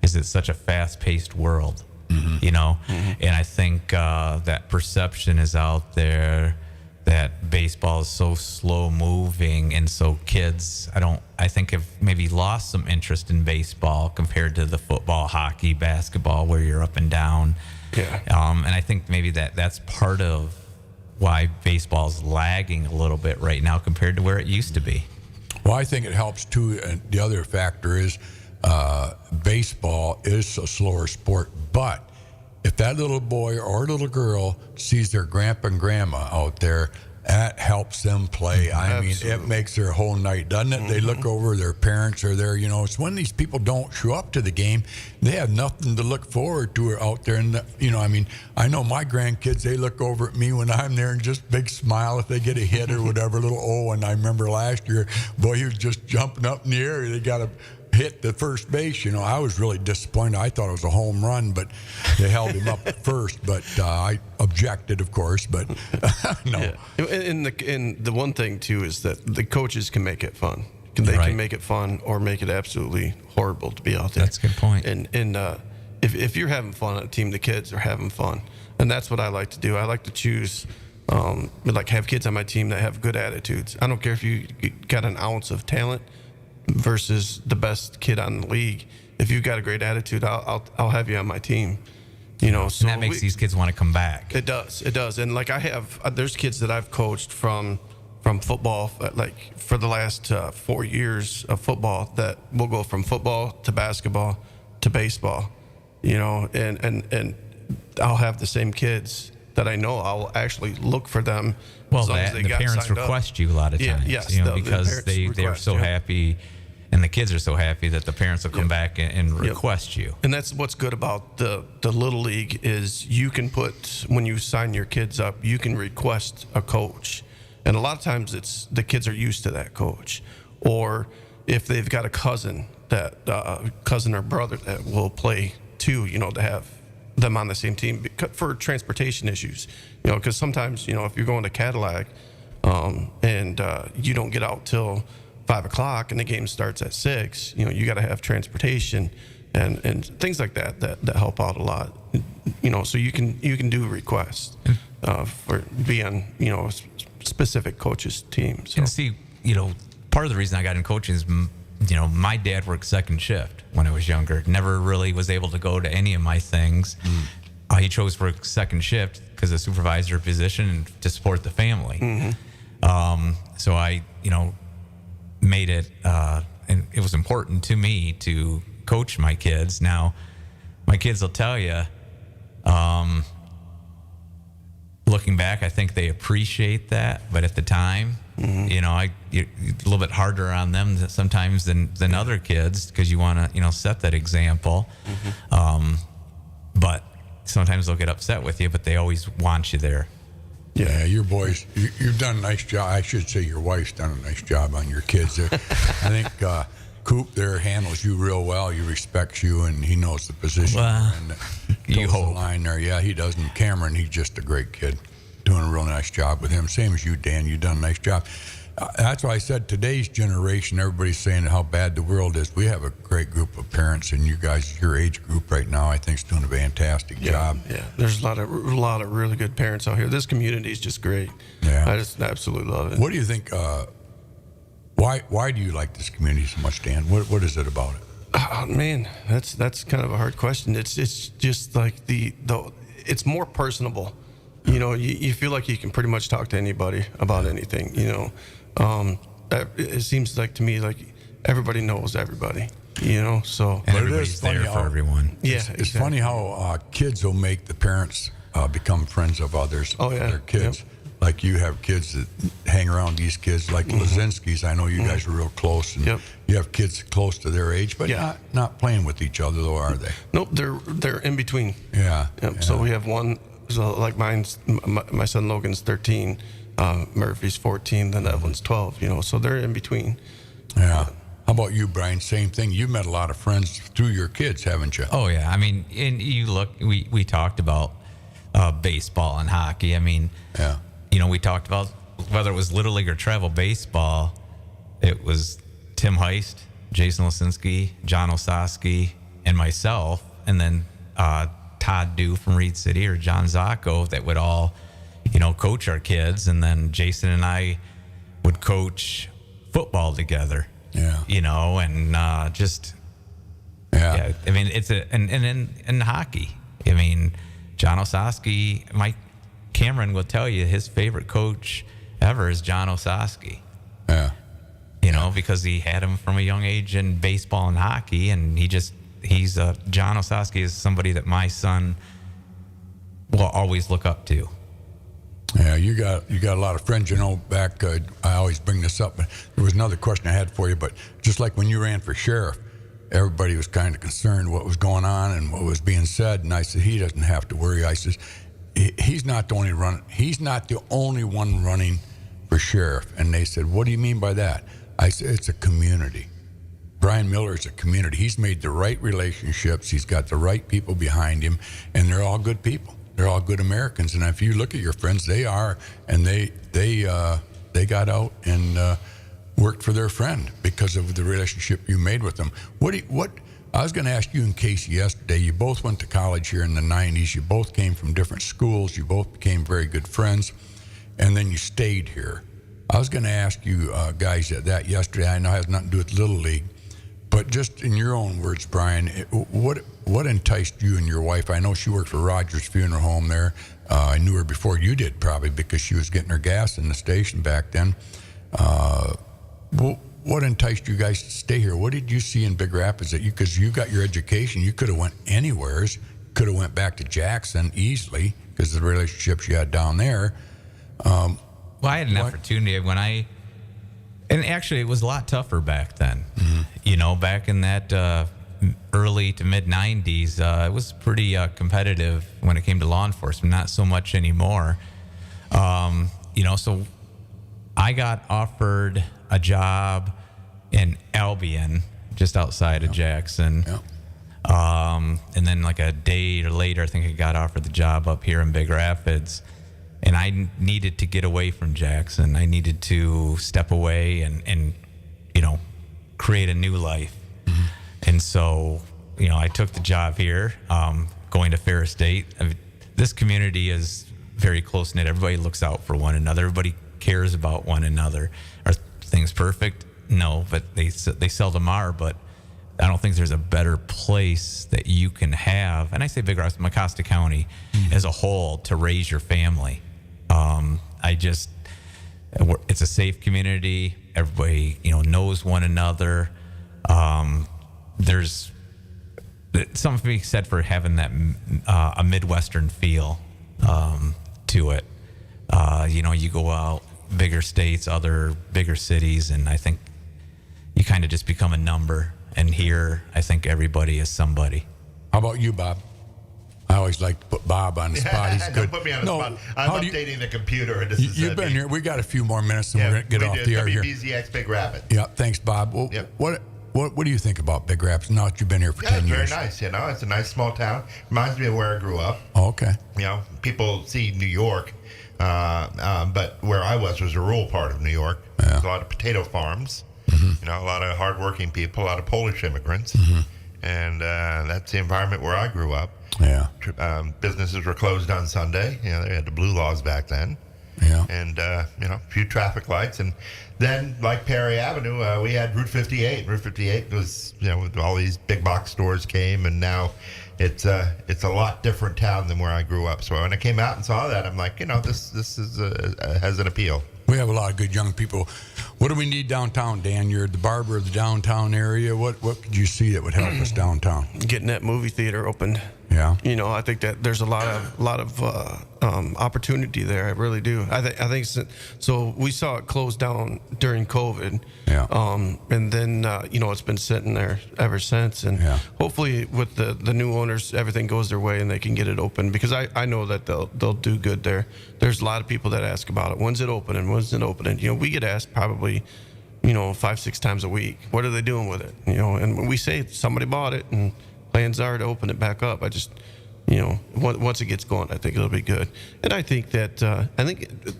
is it's such a fast-paced world, And I think that perception is out there that baseball is so slow-moving, and so kids, I think have maybe lost some interest in baseball compared to the football, hockey, basketball, where you're up and down. Yeah. And I think maybe that's part of why baseball's lagging a little bit right now compared to where it used to be. Well, I think it helps too. And the other factor is baseball is a slower sport, but if that little boy or little girl sees their grandpa and grandma out there, that helps them play. I mean, it makes their whole night, doesn't it? They look over, their parents are there. It's when these people don't show up to the game, they have nothing to look forward to out there. And, I know my grandkids, they look over at me when I'm there and just big smile if they get a hit or whatever. Little Owen, I remember last year, boy, he was just jumping up in the air. They got a hit the first base. I was really disappointed. I thought it was a home run, but they held him up at first. But I objected, of course. But no. Yeah. And the one thing too is that the coaches can make it fun. They can make it fun or make it absolutely horrible to be out there. That's a good point. And if you're having fun on a team, the kids are having fun, and that's what I like to do. I like to choose. Have kids on my team that have good attitudes. I don't care if you got an ounce of talent versus the best kid on the league. If you've got a great attitude, I'll have you on my team. So and that makes these kids want to come back. It does. And there's kids that I've coached from football, for the last 4 years of football, that will go from football to basketball to baseball. And I'll have the same kids that I know. I'll actually look for them. Well, as long as they the got parents signed request up. you a lot of times, yes, because they're so happy, and the kids are so happy that the parents will come back and request you. And that's what's good about the little league is you can put, when you sign your kids up, you can request a coach, and a lot of times it's the kids are used to that coach, or if they've got a cousin or brother that will play too, to have them on the same team for transportation issues, because sometimes, if you're going to Cadillac, and you don't get out till 5 o'clock, and the game starts at 6. You got to have transportation and things like that help out a lot. So you can do requests for be on a specific coach's team. So. And see, part of the reason I got in coaching is, my dad worked second shift when I was younger. Never really was able to go to any of my things. He chose for a second shift because of supervisor position and to support the family. So I, made it, and it was important to me to coach my kids. Now, my kids will tell you, looking back, I think they appreciate that, but at the time, a little bit harder on them sometimes than other kids, because you want to, set that example. But sometimes they'll get upset with you, but they always want you there. Yeah, your boys, you've done a nice job. I should say your wife's done a nice job on your kids. I think Coop there handles you real well. He respects you, and he knows the position. And you hold the line there. Yeah, he does. And Cameron, he's just a great kid. Doing a real nice job with him. Same as you, Dan. You've done a nice job. That's why I said today's generation, everybody's saying how bad the world is. We have a great group of parents, and you guys, your age group right now, I think is doing a fantastic job. Yeah, there's a lot of really good parents out here. This community is just great. Yeah, I just absolutely love it. What do you think? Why do you like this community so much, Dan? What is it about it? Oh, man, that's kind of a hard question. It's just like it's more personable. You feel like you can pretty much talk to anybody about anything. It seems like to me like everybody knows everybody. So and everybody's there for everyone. Yeah, it's funny how kids will make the parents become friends of others. Oh yeah, their kids. Yep. Like you have kids that hang around these kids, like Lazinski's. I know you guys are real close, and you have kids close to their age, but not playing with each other, though, are they? Nope, they're in between. Yeah. Yep. So we have one. So like my son Logan's 13, Murphy's 14, then Evelyn's 12. So they're in between. Yeah. How about you, Brian? Same thing. You've met a lot of friends through your kids, haven't you? Oh yeah. I mean, and you look. We talked about baseball and hockey. I mean, yeah. We talked about whether it was Little League or travel baseball. It was Tim Heist, Jason Lasinski, John Osaski, and myself, and then Todd Dew from Reed City or John Zacco that would all, coach our kids. And then Jason and I would coach football together. Yeah. And just, yeah. I mean, it's and in hockey, I mean, John Osaski, Cameron will tell you his favorite coach ever is John Osaski. Yeah. Because he had him from a young age in baseball and hockey, and John Osaski is somebody that my son will always look up to. Yeah, you got a lot of friends. Back I always bring this up, but there was another question I had for you. But just like when you ran for sheriff, everybody was kind of concerned what was going on and what was being said. And I said he doesn't have to worry. I says he's not the only one running for sheriff. And they said, what do you mean by that? I said it's a community. Brian Miller is a community. He's made the right relationships. He's got the right people behind him, and they're all good people. They're all good Americans. And if you look at your friends, they are, and they got out and worked for their friend because of the relationship you made with them. What I was going to ask you in case yesterday, you both went to college here in the 90s. You both came from different schools. You both became very good friends, and then you stayed here. I was going to ask you guys that yesterday. I know it has nothing to do with Little League, but just in your own words, Brian, what enticed you and your wife? I know she worked for Rogers Funeral Home there. I knew her before you did, probably because she was getting her gas in the station back then. What enticed you guys to stay here? What did you see in Big Rapids because you got your education? You could have went anywhere. Could have went back to Jackson easily because of the relationships you had down there. Well, I had an opportunity and actually it was a lot tougher back then. Mm-hmm. Back in that early to mid 90s, it was pretty competitive when it came to law enforcement. Not so much anymore. So I got offered a job in Albion, just outside of Jackson. And then like a day or later, I think I got offered the job up here in Big Rapids. and I needed to get away from Jackson. I needed to step away and create a new life. And so, I took the job here, going to Ferris State. This community is very close knit. Everybody looks out for one another. Everybody cares about one another. Are things perfect? No, but they seldom are. But I don't think there's a better place that you can have, and I say Big Rapids, Mecosta County as a whole, to raise your family. It's a safe community. Everybody, knows one another. There's something to be said for having that a Midwestern feel to it. You go out bigger states, other bigger cities, and I think you kind of just become a number. And here, I think everybody is somebody. How about you, Bob? I always like to put Bob on the spot. He's good. Don't put me on the spot. I'm updating the computer. And You've been here. We got a few more minutes, and we're going to get off the air here. WBZX Big Rapids. Yeah, thanks, Bob. Well, what do you think about Big Rapids now that you've been here for 10 years? It's very nice. It's a nice small town. Reminds me of where I grew up. Oh, okay. People see New York, but where I was a rural part of New York. Yeah. There's a lot of potato farms. A lot of hardworking people, a lot of Polish immigrants, and that's the environment where I grew up. Yeah. Businesses were closed on Sunday. They had the blue laws back then. Yeah. And a few traffic lights, and then like Perry Avenue, we had Route 58. Route 58 was with all these big box stores came, and now it's a lot different town than where I grew up. So when I came out and saw that, I'm like, this is has an appeal. We have a lot of good young people. What do we need downtown, Dan? You're the barber of the downtown area. What could you see that would help us downtown? Getting that movie theater opened. Yeah. I think that there's a lot of opportunity there. I really do. I think so. We saw it close down during COVID. Yeah. And then it's been sitting there ever since. And hopefully with the new owners, everything goes their way and they can get it open, because I know that they'll do good there. There's a lot of people that ask about it. When's it opening? When's it opening? We get asked probably 5-6 times a week. What are they doing with it? And we say somebody bought it and plans are to open it back up. I just, once it gets going, I think it'll be good. And I think that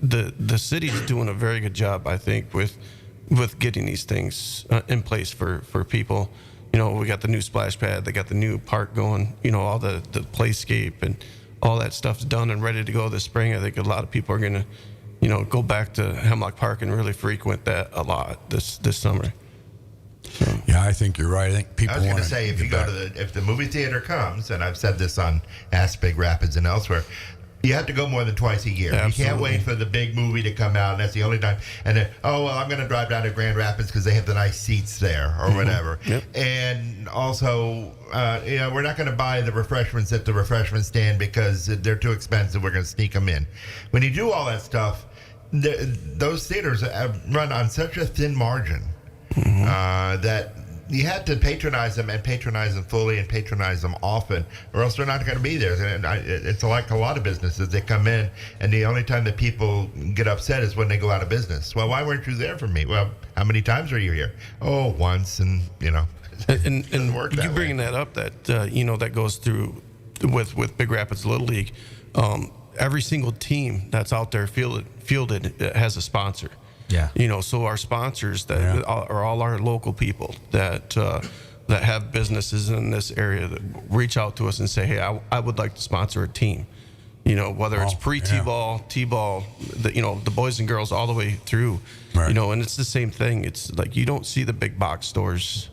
the city's doing a very good job, I think, with getting these things in place for people. We got the new splash pad, they got the new park going, all the playscape and all that stuff's done and ready to go this spring. I think a lot of people are going to, go back to Hemlock Park and really frequent that a lot this summer. So. Yeah, I think you're right. I think people. I was going to say, if you go to if the movie theater comes, and I've said this on Ask Big Rapids and elsewhere, you have to go more than twice a year. Absolutely. You can't wait for the big movie to come out, and that's the only time. And then, I'm going to drive down to Grand Rapids because they have the nice seats there, or whatever. Yep. And also, we're not going to buy the refreshments at the refreshment stand because they're too expensive. We're going to sneak them in. When you do all that stuff, those theaters run on such a thin margin. That you had to patronize them and patronize them fully and patronize them often, or else they're not going to be there. And it's like a lot of businesses. They come in, and the only time that people get upset is when they go out of business. Well, why weren't you there for me? Well, how many times are you here? Oh, once, and And you bringing that up, that that goes through with Big Rapids Little League. Every single team that's out there fielded has a sponsor. Yeah. So our sponsors that are all our local people that have businesses in this area that reach out to us and say, hey, I would like to sponsor a team. Whether it's pre-T-ball, T-ball, the boys and girls all the way through. Right. And it's the same thing. It's like you don't see the big box stores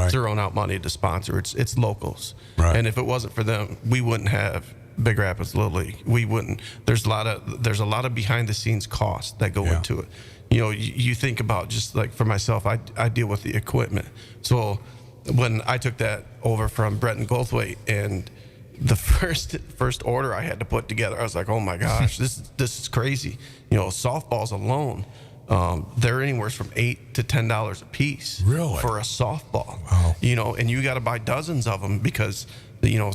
throwing out money to sponsor. It's locals. Right. And if it wasn't for them, we wouldn't have Big Rapids Little League. We wouldn't. There's a lot of behind the scenes costs that go into it. You think about, just like for myself, I deal with the equipment. So when I took that over from Brett and Goldthwait, and the first order I had to put together, I was like, oh my gosh, this is crazy. Softballs alone, they're anywhere from $8 to $10 a piece. Really? For a softball. Wow. And you got to buy dozens of them because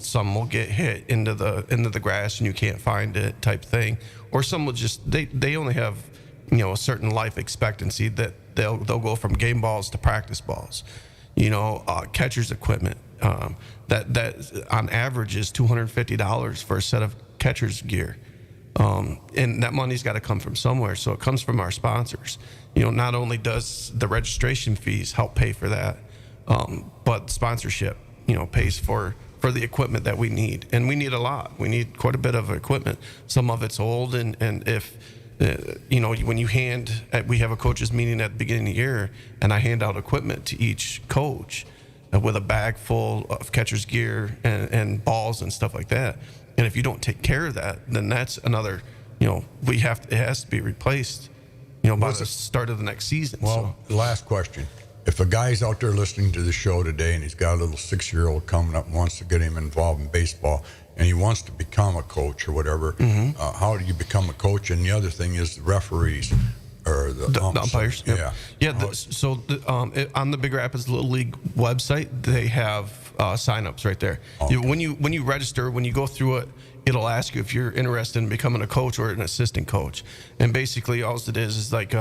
some will get hit into the grass and you can't find it, type thing, or some will just they only have a certain life expectancy that they'll go from game balls to practice balls. Catcher's equipment that on average is $250 for a set of catcher's gear. And that money's got to come from somewhere. So it comes from our sponsors. You know, not only does the registration fees help pay for that, but sponsorship, you know, pays for the equipment that we need. And we need a lot. We need quite a bit of equipment. Some of it's old. And if, you know, when you we have a coaches meeting at the beginning of the year, and I hand out equipment to each coach with a bag full of catcher's gear and balls and stuff like that. And if you don't take care of that, then that's another, you know, it has to be replaced, you know, by the start of the next season. Well, last question. If a guy's out there listening to the show today and he's got a little 6-year-old coming up and wants to get him involved in baseball and he wants to become a coach or whatever, how do you become a coach? And the other thing is the referees or the umpires. Yeah. Yeah. On the Big Rapids Little League website, they have sign-ups right there. Okay. When you register, when you go through it, it'll ask you if you're interested in becoming a coach or an assistant coach. And basically, all it is like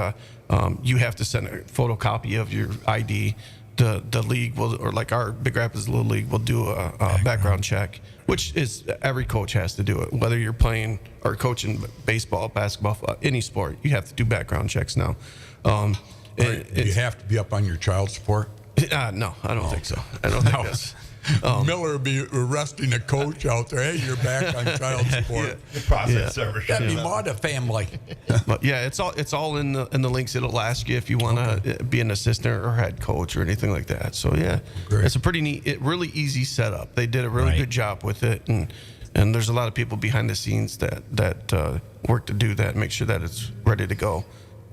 you have to send a photocopy of your ID. The league will, or like our Big Rapids Little League will do a background check, which is every coach has to do it. Whether you're playing or coaching baseball, basketball, any sport, you have to do background checks now. Do you have to be up on your child support? No, I don't think so. I don't think that's. Miller would be arresting a coach out there. Hey, you're back on child support. The process server. That'd be more the family. But yeah, it's all in the links. It'll ask you if you want to be an assistant or head coach or anything like that. So yeah, Great. It's a pretty neat, really easy setup. They did a really good job with it, and there's a lot of people behind the scenes that work to do that and make sure that it's ready to go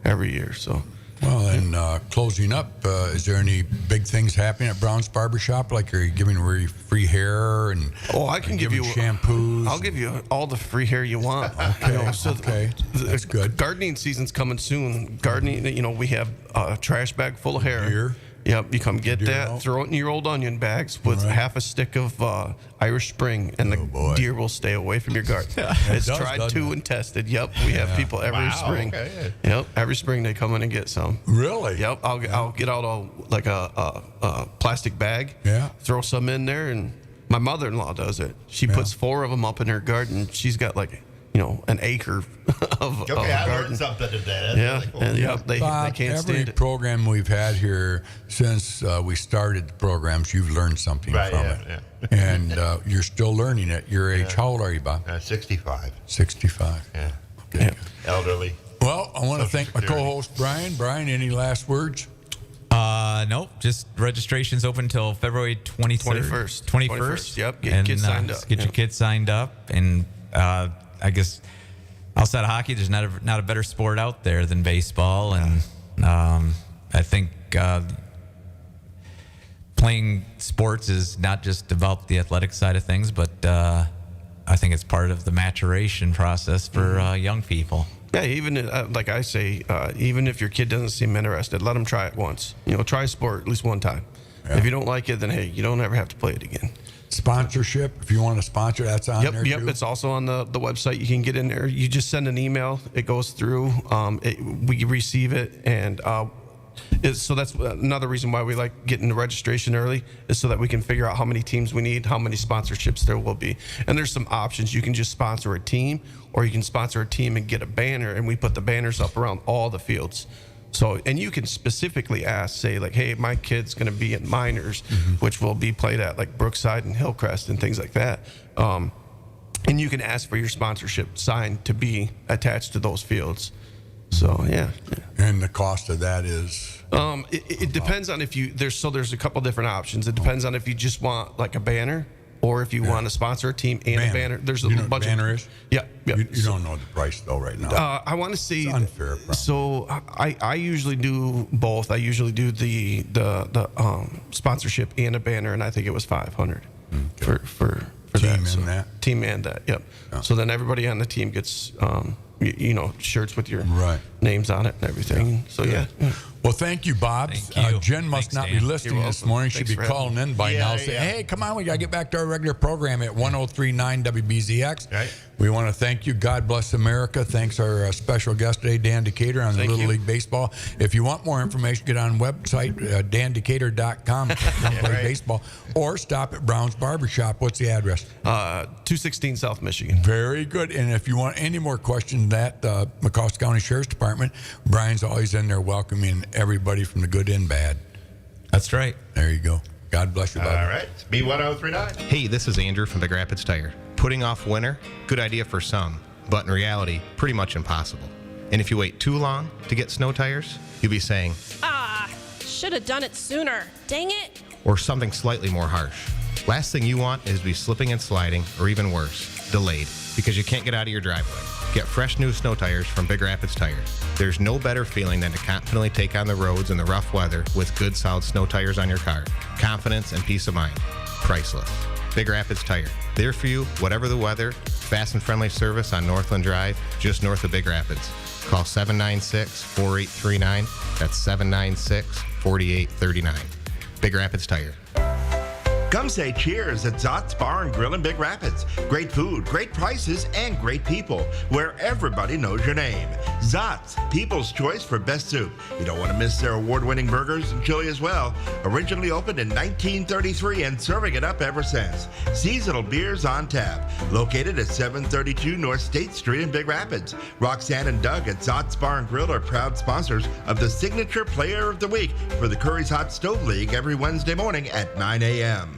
every year. So. Well, and closing up, is there any big things happening at Brown's Barbershop? Like, are you giving away free hair and? Oh, I can give you shampoos. I'll give you all the free hair you want. Okay, that's good. Gardening season's coming soon. Gardening, you know, we have a trash bag full of hair. Deer? Yep, you come get Deer that, out? throw it in your old onion bags with half a stick of Irish Spring, and boy. the deer will stay away from your garden. It's does, tried doesn't to it? and tested. Yep, we have people every spring. Okay, Yep, every spring they come in and get some. Really? Yep, I'll get out like a plastic bag. Yeah. Throw some in there, and my mother-in-law does it. She puts 4 of them up in her garden. She's got like, you know, an acre of Okay, I garden. learned something today. That's Yeah, really cool. and yep, they Bob, can't every stand it. program we've had here since we started the programs, you've learned something Right, from yeah, it. yeah. And you're still learning at your age. How old are you, Bob? 65. 65. Yeah. Yeah. Elderly. Well, I want to Social thank my Security. co-host, Brian. Brian, any last words? Nope. Just registration's open until February 23rd. 21st. 21st. Yep, get your kids signed up. Get your Yep. kids signed up. And I guess outside of hockey, there's not a better sport out there than baseball. And I think playing sports is not just about the athletic side of things, but I think it's part of the maturation process for young people. Yeah, even like I say, even if your kid doesn't seem interested, let them try it once. You know, try a sport at least one time. Yeah. If you don't like it, then hey, you don't ever have to play it again. Sponsorship, if you want to sponsor, that's on there Yep. too? It's also on the website. You can get in there. You just send an email. It goes through. We receive it, and so that's another reason why we like getting the registration early, is so that we can figure out how many teams we need, how many sponsorships there will be. And there's some options. You can just sponsor a team, or you can sponsor a team and get a banner, and we put the banners up around all the fields. So, and you can specifically ask, say like, hey, my kid's going to be in minors, which will be played at like Brookside and Hillcrest and things like that. And you can ask for your sponsorship sign to be attached to those fields. So, yeah. And the cost of that is? It depends on if you, there's a couple different options. It depends on if you just want like a banner, or if you want to sponsor a team and a banner. There's a You know what bunch banner of is? Yeah. You don't know the price though right now. I want to say It's unfair, probably. So I usually do both. I usually do the sponsorship and a banner, and I think it was $500 for Team that. and that? Team and that. Yep. Yeah. So then everybody on the team gets shirts with your Right. names on it and everything. So yeah. Well, thank you, Bob. Thank you. Jen must Thanks, not Dan. be listening You're this welcome. morning. Thanks She'd be for calling in by now saying, hey, come on, we got to get back to our regular program at 103.9 WBZX. Right. We want to thank you. God bless America. Thanks our special guest today, Dan Decatur, on the Little League Baseball. If you want more information, get on the website, dandecatur.com, play baseball, or stop at Brown's Barbershop. What's the address? 216 South Michigan. Very good. And if you want any more questions, that McCosta County Sheriff's Department, Brian's always in there welcoming everybody from the good and bad. That's right. There you go. God bless you, buddy. All right. B1039. Hey, this is Andrew from Big Rapids Tire. Putting off winter, good idea for some, but in reality, pretty much impossible. And if you wait too long to get snow tires, you'll be saying, Should have done it sooner. Dang it. or something slightly more harsh. Last thing you want is to be slipping and sliding, or even worse, delayed, because you can't get out of your driveway. Get fresh new snow tires from Big Rapids Tires. There's no better feeling than to confidently take on the roads in the rough weather with good solid snow tires on your car. Confidence and peace of mind. Priceless. Big Rapids Tire. There for you, whatever the weather. Fast and friendly service on Northland Drive, just north of Big Rapids. Call 796-4839. That's 796-4839. Big Rapids Tire. Come say cheers at Zott's Bar and Grill in Big Rapids. Great food, great prices, and great people, where everybody knows your name. Zott's, people's choice for best soup. You don't want to miss their award-winning burgers and chili as well. Originally opened in 1933 and serving it up ever since. Seasonal beers on tap. Located at 732 North State Street in Big Rapids. Roxanne and Doug at Zott's Bar and Grill are proud sponsors of the Signature Player of the Week for the Curries Hot Stove League every Wednesday morning at 9 a.m.